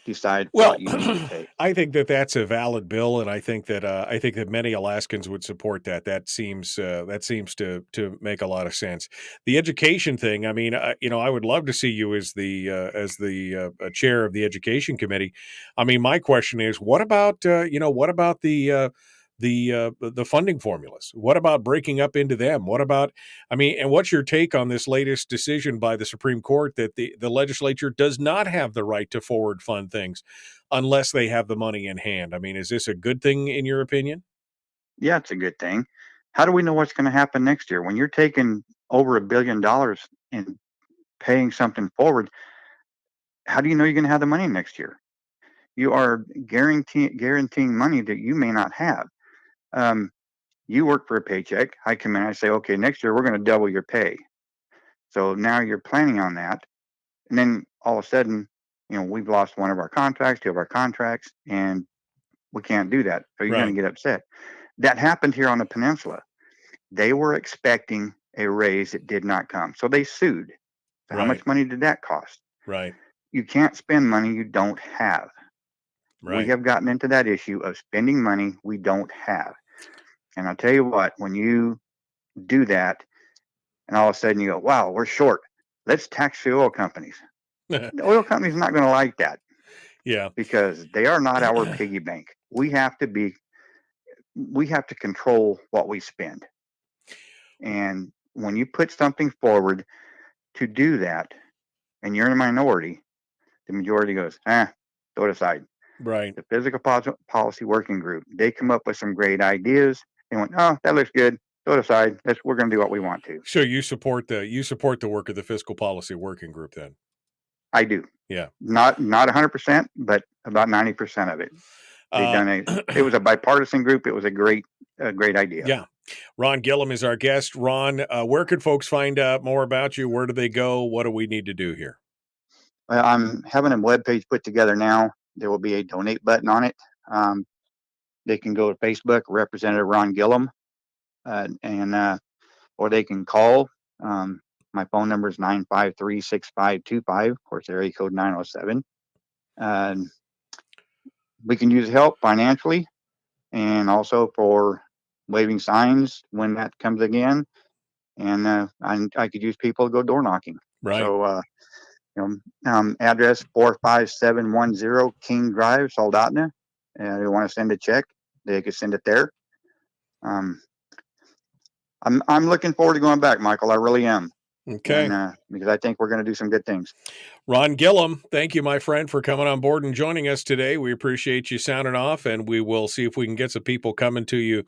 decide what you need to take. I think that's a valid bill, and I think that many Alaskans would support that. That seems to make a lot of sense. The education thing, I mean, I would love to see you as the chair of the education committee. I mean, my question is, what about the funding formulas? What about breaking up into them? What about, and what's your take on this latest decision by the Supreme Court that the legislature does not have the right to forward fund things unless they have the money in hand? I mean, is this a good thing in your opinion? Yeah, it's a good thing. How do we know what's going to happen next year? When you're taking over $1 billion and paying something forward, how do you know you're going to have the money next year? You are guaranteeing money that you may not have. You work for a paycheck. I come in, I say, okay, next year we're going to double your pay. So now you're planning on that. And then all of a sudden, we've lost one of our contracts, two of our contracts, and we can't do that. So you're going to get upset. That happened here on the peninsula. They were expecting a raise that did not come. So they sued. So how much money did that cost? Right. You can't spend money you don't have. Right. We have gotten into that issue of spending money we don't have. And I'll tell you what, when you do that, and all of a sudden you go, wow, we're short. Let's tax the oil companies. The oil company's not going to like that. Yeah. Because they are not our piggy bank. We have to control what we spend. And when you put something forward to do that, and you're in a minority, the majority goes, throw it aside. Right. The Physical Policy Working Group, they come up with some great ideas. They went, oh, that looks good. Throw it aside. We're going to do what we want to. So you support the work of the Fiscal Policy Working Group then? I do. Yeah. Not 100%, but about 90% of it. It was a bipartisan group. It was a great idea. Yeah. Ron Gilham is our guest. Ron, where could folks find out more about you? Where do they go? What do we need to do here? Well, I'm having a webpage put together now. There will be a donate button on it. They can go to Facebook, Representative Ron Gillham, or they can call. My phone number is 953-6525. Of course, area code 907. We can use help financially, and also for waving signs when that comes again. And I could use people to go door knocking. Right. So, address 45710 King Drive, Soldotna. And they want to send a check, they could send it there. I'm looking forward to going back, Michael. I really am. Okay. And, because I think we're going to do some good things. Ron Gilham, thank you, my friend, for coming on board and joining us today. We appreciate you sounding off, and we will see if we can get some people coming to you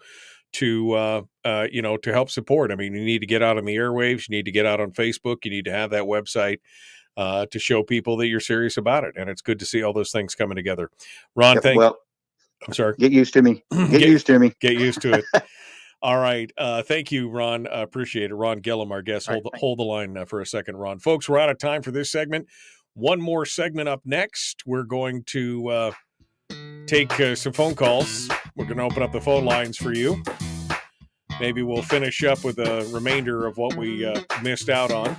to help support. I mean, you need to get out on the airwaves. You need to get out on Facebook. You need to have that website to show people that you're serious about it. And it's good to see all those things coming together. Ron, I'm sorry. Get used to me. Get used to me. Get used to it. All right. Thank you, Ron. Appreciate it. Ron Gilham, our guest. Hold the line for a second, Ron. Folks, we're out of time for this segment. One more segment up next. We're going to take some phone calls. We're going to open up the phone lines for you. Maybe we'll finish up with a remainder of what we missed out on.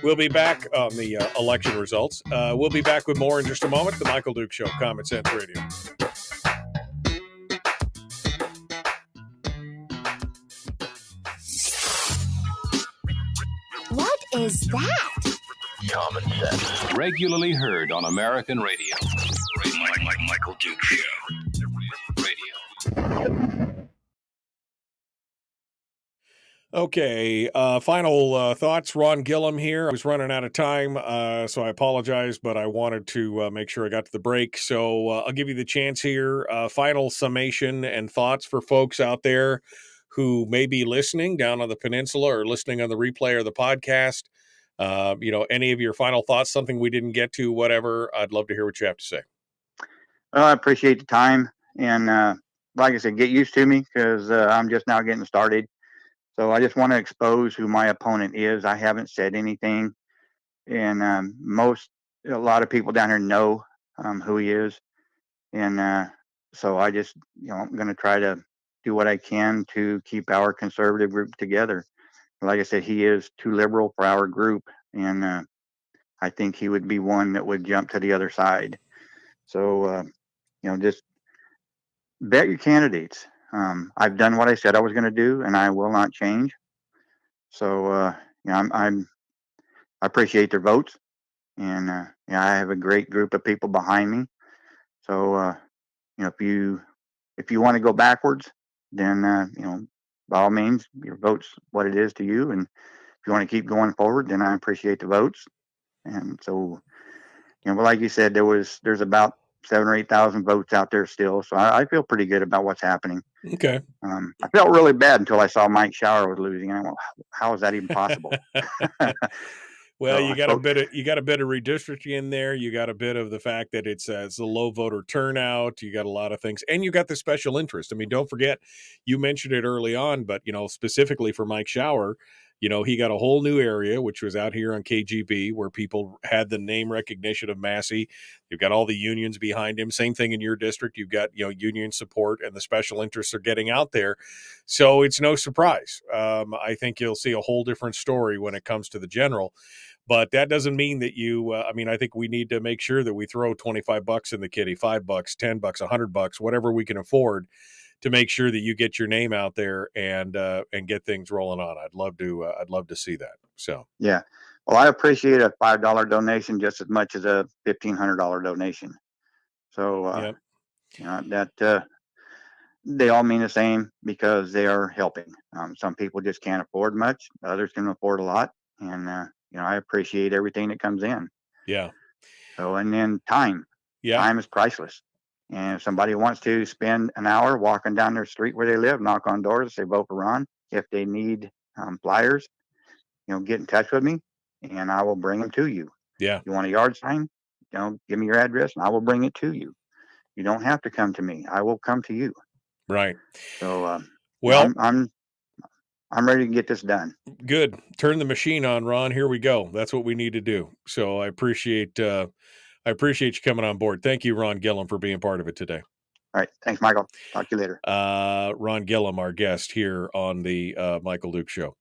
We'll be back on the election results. We'll be back with more in just a moment. The Michael Duke Show, Common Sense Radio. What is that? Common Sense. Regularly heard on American radio. Michael Duke Show. Radio. Okay, final thoughts. Ron Gilham here. I was running out of time, so I apologize, but I wanted to make sure I got to the break. So I'll give you the chance here. Final summation and thoughts for folks out there who may be listening down on the peninsula or listening on the replay or the podcast. Any of your final thoughts, something we didn't get to, whatever. I'd love to hear what you have to say. I appreciate the time. And like I said, get used to me because I'm just now getting started. So I just want to expose who my opponent is. I haven't said anything. And a lot of people down here know who he is. And so I just, I'm going to try to do what I can to keep our conservative group together. Like I said, he is too liberal for our group. And I think he would be one that would jump to the other side. So, just bet your candidates. I've done what I said I was going to do, and I will not change. So, I appreciate their votes, and I have a great group of people behind me. So, if you want to go backwards, then by all means, your vote's what it is to you. And if you want to keep going forward, then I appreciate the votes. And so, like you said, there's about 7,000 or 8,000 votes out there still. So I feel pretty good about what's happening. Okay. I felt really bad until I saw Mike Shower was losing. And I went, how is that even possible? Well, So you got a bit of redistricting in there. You got a bit of the fact that it's a low voter turnout. You got a lot of things, and you got the special interest. I mean, don't forget, you mentioned it early on, but specifically for Mike Shower, he got a whole new area, which was out here on KGB, where people had the name recognition of Massey. You've got all the unions behind him. Same thing in your district. You've got union support, and the special interests are getting out there. So it's no surprise. I think you'll see a whole different story when it comes to the general. But that doesn't mean that I think we need to make sure that we throw $25 in the kitty, $5, $10, $100, whatever we can afford, to make sure that you get your name out there and get things rolling on. I'd love to see that. So yeah, well, I appreciate a $5 donation just as much as a $1,500 donation. So that they all mean the same because they are helping. Some people just can't afford much; others can afford a lot, and I appreciate everything that comes in. Yeah. So, and then time. Yeah. Time is priceless. And if somebody wants to spend an hour walking down their street where they live, knock on doors, say vote for Ron. If they need flyers, get in touch with me, and I will bring them to you. Yeah. You want a yard sign? Give me your address, and I will bring it to you. You don't have to come to me. I will come to you. Right. So, well, I'm ready to get this done. Good. Turn the machine on, Ron. Here we go. That's what we need to do. So I appreciate you coming on board. Thank you, Ron Gilham, for being part of it today. All right. Thanks, Michael. Talk to you later. Ron Gilham, our guest here on the Michael Duke Show.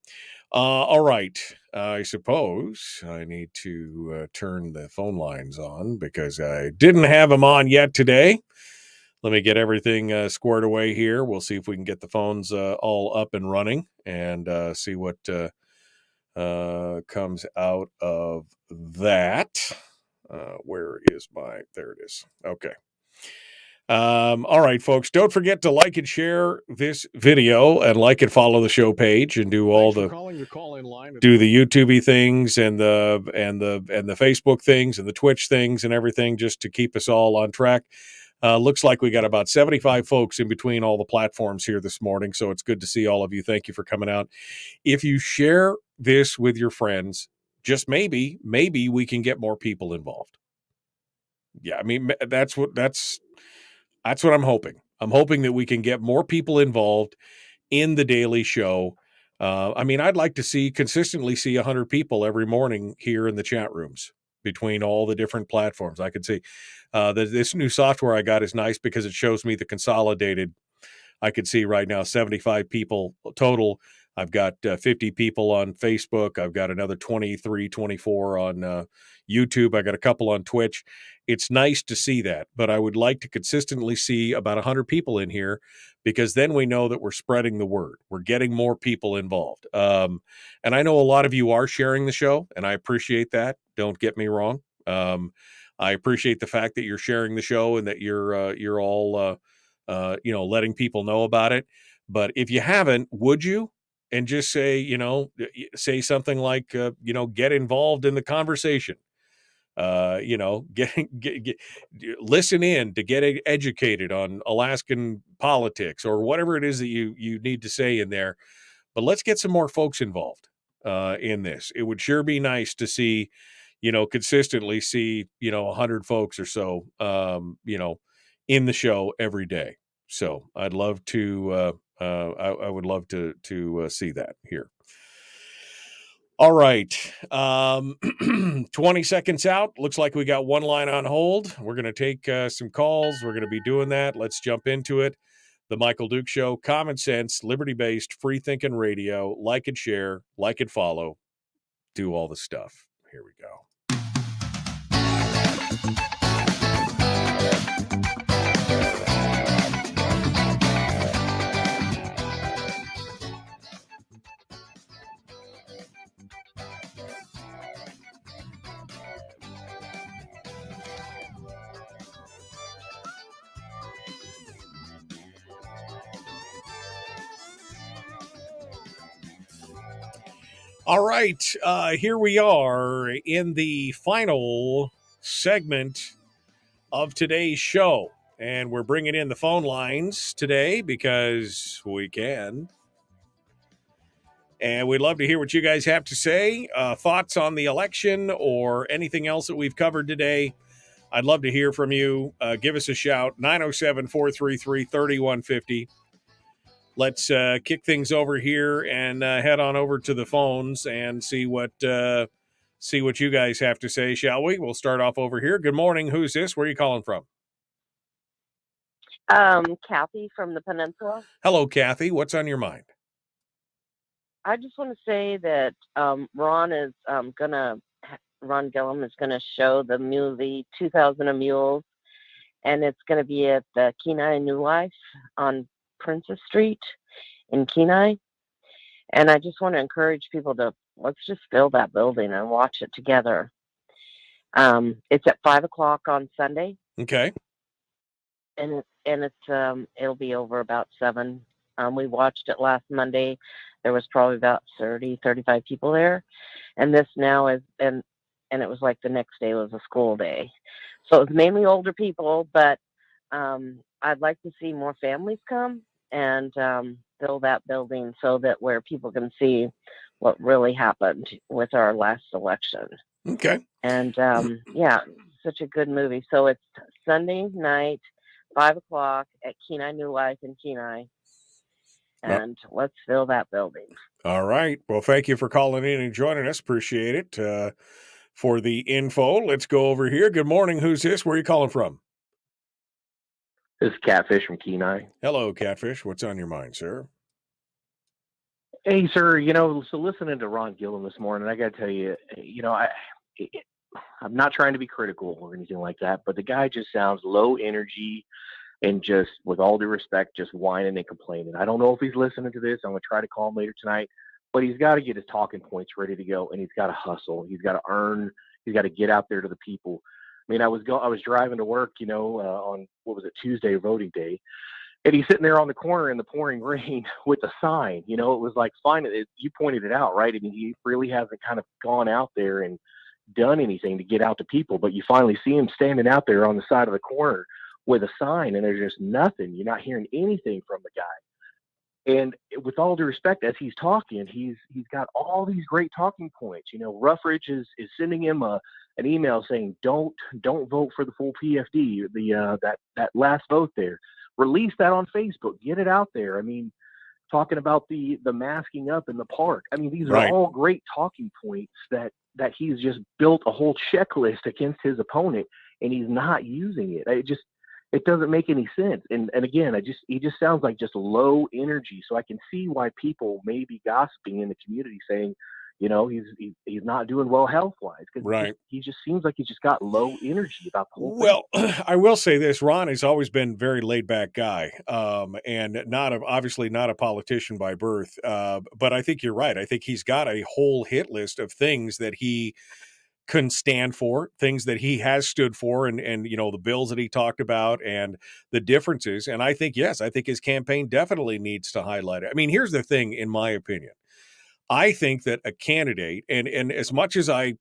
All right. I suppose I need to turn the phone lines on because I didn't have them on yet today. Let me get everything squared away here. We'll see if we can get the phones all up and running and see what comes out of that. Where is there it is. Okay. All right, folks, don't forget to like and share this video and like and follow the show page and do all the YouTube things and the Facebook things and the Twitch things and everything just to keep us all on track. Looks like we got about 75 folks in between all the platforms here this morning, so it's good to see all of you. Thank you for coming out. If you share this with your friends, just maybe we can get more people involved. Yeah, I mean, that's what I'm hoping. I'm hoping that we can get more people involved in the daily show. I'd like to consistently see 100 people every morning here in the chat rooms between all the different platforms. I could see this new software I got is nice because it shows me the consolidated. I could see right now 75 people total. I've got 50 people on Facebook. I've got another 23, 24 on YouTube. I got a couple on Twitch. It's nice to see that, but I would like to consistently see about 100 people in here because then we know that we're spreading the word. We're getting more people involved. And I know a lot of you are sharing the show, and I appreciate that. Don't get me wrong. I appreciate the fact that you're sharing the show and that you're all letting people know about it. But if you haven't, would you? and just say, say something like, get involved in the conversation. Get listen in to get educated on Alaskan politics or whatever it is that you need to say in there. But let's get some more folks involved in this. It would sure be nice to see, consistently see, 100 folks or so, in the show every day. So I'd love to, I would love to see that here. All right. 20 seconds out. Looks like we got one line on hold. We're going to take some calls. We're going to be doing that. Let's jump into it. The Michael Duke Show, common sense, liberty-based, free-thinking radio. Like and share, like and follow. Do all the stuff. Here we go. All right, here we are in the final segment of today's show, and we're bringing in the phone lines today because we can, and we'd love to hear what you guys have to say, thoughts on the election or anything else that we've covered today. I'd love to hear from you. Give us a shout, 907-433-3150. Let's kick things over here and head on over to the phones and see what you guys have to say, shall we? We'll start off over here. Good morning. Who's this? Where are you calling from? Kathy from the Peninsula. Hello, Kathy. What's on your mind? I just want to say that Ron Gilham is gonna show the movie 2000 of Mules, and it's gonna be at the Kenai New Life on Princess Street in Kenai. And I just want to encourage people to let's just fill that building and watch it together. It's at 5:00 on Sunday. Okay. And it's it'll be over about 7. We watched it last Monday. There was probably about 35 people there. And this now is and it was like the next day was a school day. So it was mainly older people, but I'd like to see more families come and fill that building so that where people can see what really happened with our last election. Okay. And such a good movie. So it's Sunday night, 5:00 at Kenai New Life in Kenai. And let's fill that building. All right. Well, thank you for calling in and joining us. Appreciate it. For the info, let's go over here. Good morning. Who's this? Where are you calling from? This is Catfish from Kenai. Hello, Catfish. What's on your mind, sir? Hey, sir. So listening to Ron Gilham this morning, I got to tell you, I'm not trying to be critical or anything like that, but the guy just sounds low energy and just, with all due respect, just whining and complaining. I don't know if he's listening to this. I'm going to try to call him later tonight, but he's got to get his talking points ready to go, and he's got to hustle. He's got to earn. He's got to get out there to the people. I mean, I was driving to work, on Tuesday, voting day, and he's sitting there on the corner in the pouring rain with a sign. It was like, fine. You pointed it out, right? I mean, he really hasn't kind of gone out there and done anything to get out to people, but you finally see him standing out there on the side of the corner with a sign, and there's just nothing. You're not hearing anything from the guy. And with all due respect, as he's talking, he's got all these great talking points. Ruffridge is sending him an email saying, don't vote for the full PFD, that last vote there. Release that on Facebook. Get it out there. I mean, talking about the masking up in the park. I mean, these are all great talking points that he's just built a whole checklist against his opponent, and he's not using it. It doesn't make any sense. And again, he just sounds like just low energy. So I can see why people may be gossiping in the community saying, he's not doing well health-wise. Because he just seems like he's just got low energy about the whole thing. Well, I will say this. Ron has always been a very laid-back guy, and obviously not a politician by birth. But I think you're right. I think he's got a whole hit list of things that he can stand for, things that he has stood for, and you know, the bills that he talked about and the differences. And I think, yes, I think his campaign definitely needs to highlight it. I mean, here's the thing, in my opinion. I think that a candidate, and as much as I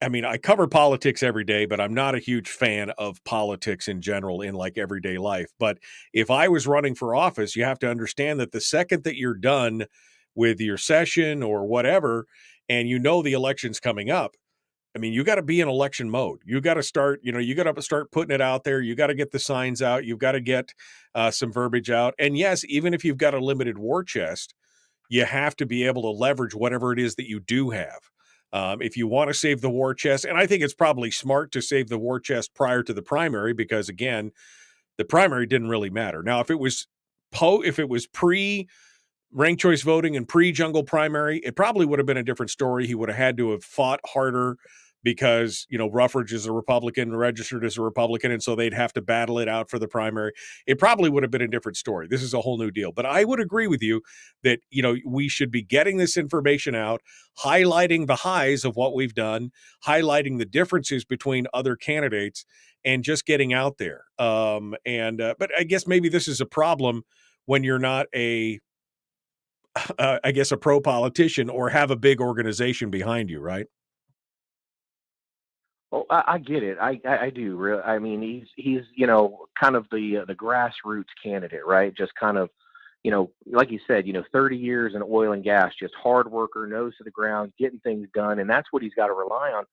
mean, I cover politics every day, but I'm not a huge fan of politics in general in like everyday life. But if I was running for office, you have to understand that the second that you're done with your session or whatever, and you know the election's coming up, I mean, you got to be in election mode. You got to start, you know, you got to start putting it out there. You got to get the signs out. You've got to get some verbiage out. And yes, even if you've got a limited war chest, you have to be able to leverage whatever it is that you do have. If you want to save the war chest, and I think it's probably smart to save the war chest prior to the primary, because again, the primary didn't really matter. Now, if it was pre ranked choice voting and pre-jungle primary, it probably would have been a different story. He would have had to have fought harder because, you know, Ruffridge is a Republican, registered as a Republican, and so they'd have to battle it out for the primary. It probably would have been a different story. This is a whole new deal. But I would agree with you that, you know, we should be getting this information out, highlighting the highs of what we've done, highlighting the differences between other candidates, and just getting out there. But I guess maybe this is a problem when you're not a pro politician or have a big organization behind you, right? Well, I get it. I do. I mean, he's you know, kind of the grassroots candidate, right? Just kind of, you know, like you said, you know, 30 years in oil and gas, just hard worker, nose to the ground, getting things done, and that's what he's got to rely on.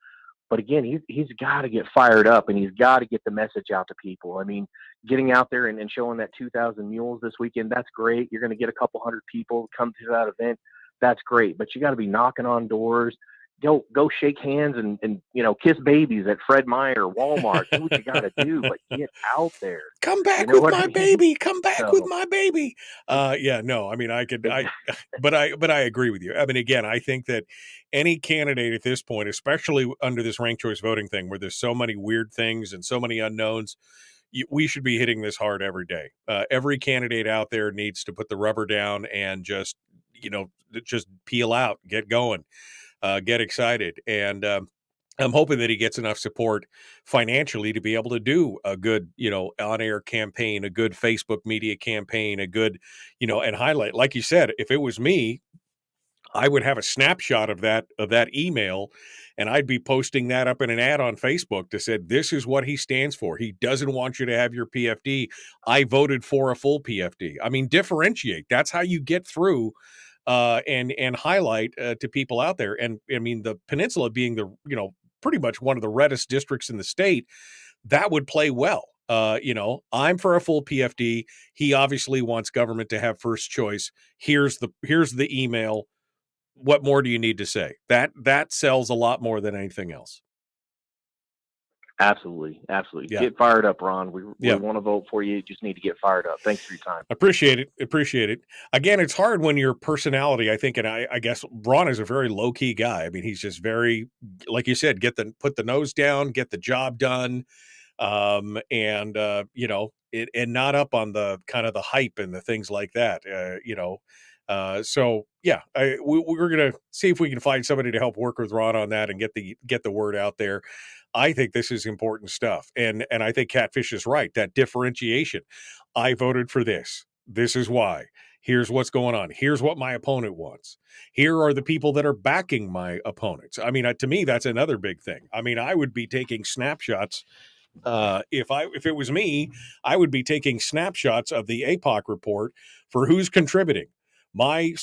But again, he's got to get fired up, and he's got to get the message out to people. I mean, getting out there and showing that 2,000 mules this weekend, that's great. You're going to get a couple hundred people come to that event. That's great. But you got to be knocking on doors. Go shake hands and you know, kiss babies at Fred Meyer, Walmart. Do what you got to do, but get out there. Come back with my baby. Come back with my baby. Yeah, no, I mean, but I agree with you. I mean, again, I think that any candidate at this point, especially under this ranked choice voting thing, where there's so many weird things and so many unknowns, we should be hitting this hard every day. Every candidate out there needs to put the rubber down and just, you know, just peel out, get going. Get excited. And I'm hoping that he gets enough support financially to be able to do a good, you know, on-air campaign, a good Facebook media campaign, a good, you know, and highlight. Like you said, if it was me, I would have a snapshot of that email, and I'd be posting that up in an ad on Facebook to say, this is what he stands for. He doesn't want you to have your PFD. I voted for a full PFD. I mean, differentiate. That's how you get through and highlight to people out there. And I mean, the Peninsula being the, you know, pretty much one of the reddest districts in the state, that would play well. You know, I'm for a full PFD. He obviously wants government to have first choice. Here's the email. What more do you need to say? That sells a lot more than anything else. Absolutely. Yeah. Get fired up, Ron. We want to vote for you. You just need to get fired up. Thanks for your time. Appreciate it. Again, it's hard when your personality, I think, and I guess Ron is a very low key guy. I mean, he's just very, like you said, put the nose down, get the job done, you know, and not up on the kind of the hype and the things like that. You know. So yeah, we're gonna see if we can find somebody to help work with Ron on that and get the word out there. I think this is important stuff, and I think Catfish is right. That differentiation. I voted for this. This is why. Here's what's going on. Here's what my opponent wants. Here are the people that are backing my opponents. I mean, to me, that's another big thing. I mean, I would be taking snapshots. If it was me, I would be taking snapshots of the APOC report for who's contributing. My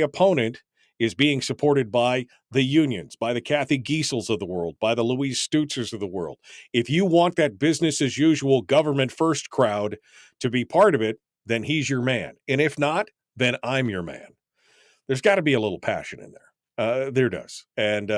opponent is being supported by the unions, by the Kathy Giesels of the world, by the Louise Stutzers of the world. If you want that business as usual, government first crowd to be part of it, then he's your man. And if not, then I'm your man. There's got to be a little passion in there. There does. And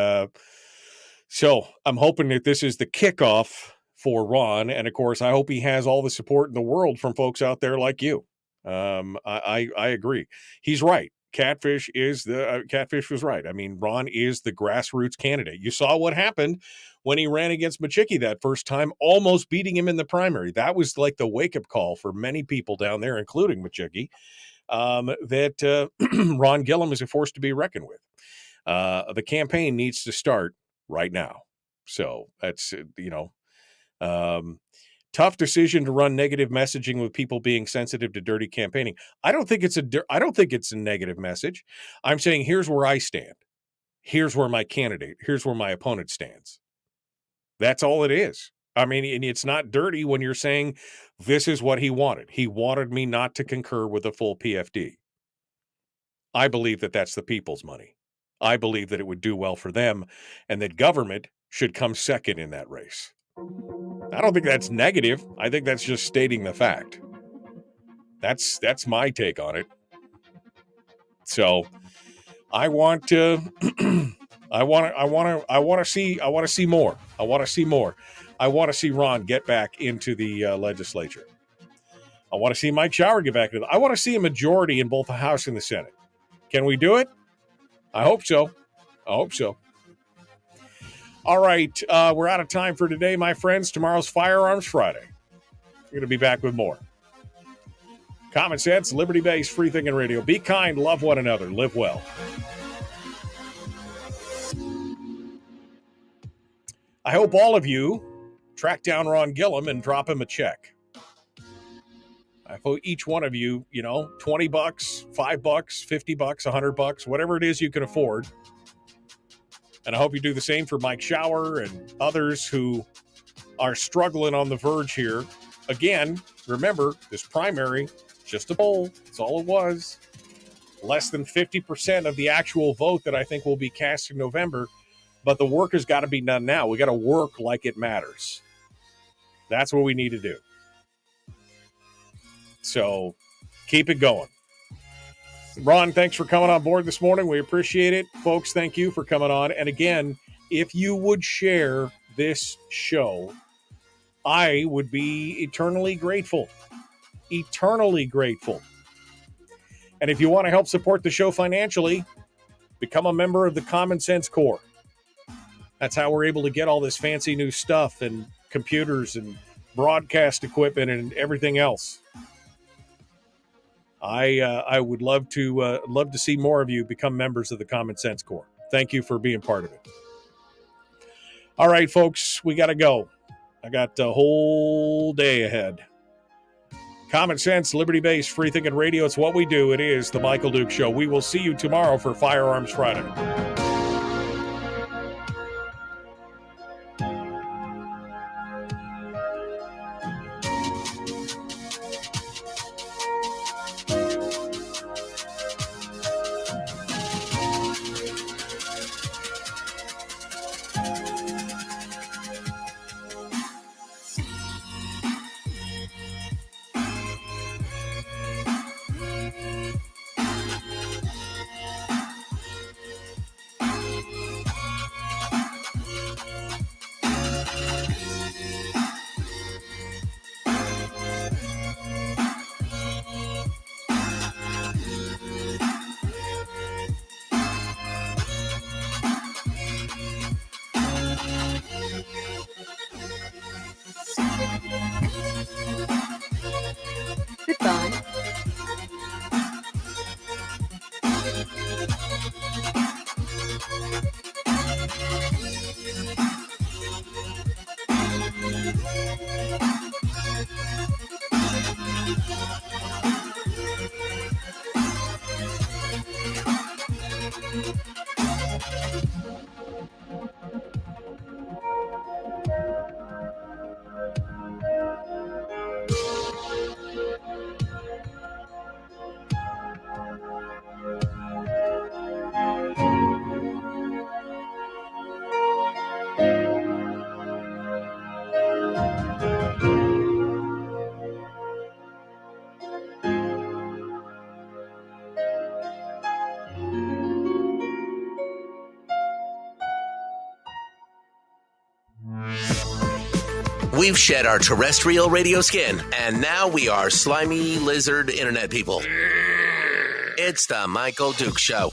so I'm hoping that this is the kickoff for Ron. And of course, I hope he has all the support in the world from folks out there like you. I agree. He's right. Catfish was right. I mean, Ron is the grassroots candidate. You saw what happened when he ran against Machicki that first time, almost beating him in the primary. That was like the wake-up call for many people down there, including Machicki, that Ron Gilham is a force to be reckoned with. The campaign needs to start right now. So that's, tough decision to run negative messaging with people being sensitive to dirty campaigning. I don't think it's a negative message. I'm saying here's where I stand. Here's where my opponent stands. That's all it is. I mean, and it's not dirty when you're saying this is what he wanted. He wanted me not to concur with a full PFD. I believe that that's the people's money. I believe that it would do well for them and that government should come second in that race. I don't think that's negative. I think that's just stating the fact. That's my take on it. So I want to I want to see more. I want to see Ron get back into the legislature. I want to see Mike Shower get back into I want to see a majority in both the House and the Senate. Can we do it? I hope so. All right, we're out of time for today, my friends. Tomorrow's Firearms Friday. We're going to be back with more. Common sense, liberty-based, free-thinking radio. Be kind, love one another, live well. I hope all of you track down Ron Gilham and drop him a check. I hope each one of you, $20, $5, $50, $100, whatever it is you can afford. And I hope you do the same for Mike Shower and others who are struggling on the verge here. Again, remember, this primary, just a poll. That's all it was. Less than 50% of the actual vote that I think will be cast in November. But the work has got to be done now. We got to work like it matters. That's what we need to do. So keep it going. Ron, thanks for coming on board this morning. We appreciate it. Folks, thank you for coming on. And again, if you would share this show, I would be eternally grateful. Eternally grateful. And if you want to help support the show financially, become a member of the Common Sense Corps. That's how we're able to get all this fancy new stuff and computers and broadcast equipment and everything else. I would love to see more of you become members of the Common Sense Corps. Thank you for being part of it. All right, folks, we got to go. I got a whole day ahead. Common sense, liberty-based, free-thinking radio. It's what we do. It is the Michael Duke Show. We will see you tomorrow for Firearms Friday. Goodbye. We've shed our terrestrial radio skin, and now we are slimy lizard internet people. It's the Michael Duke Show.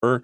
for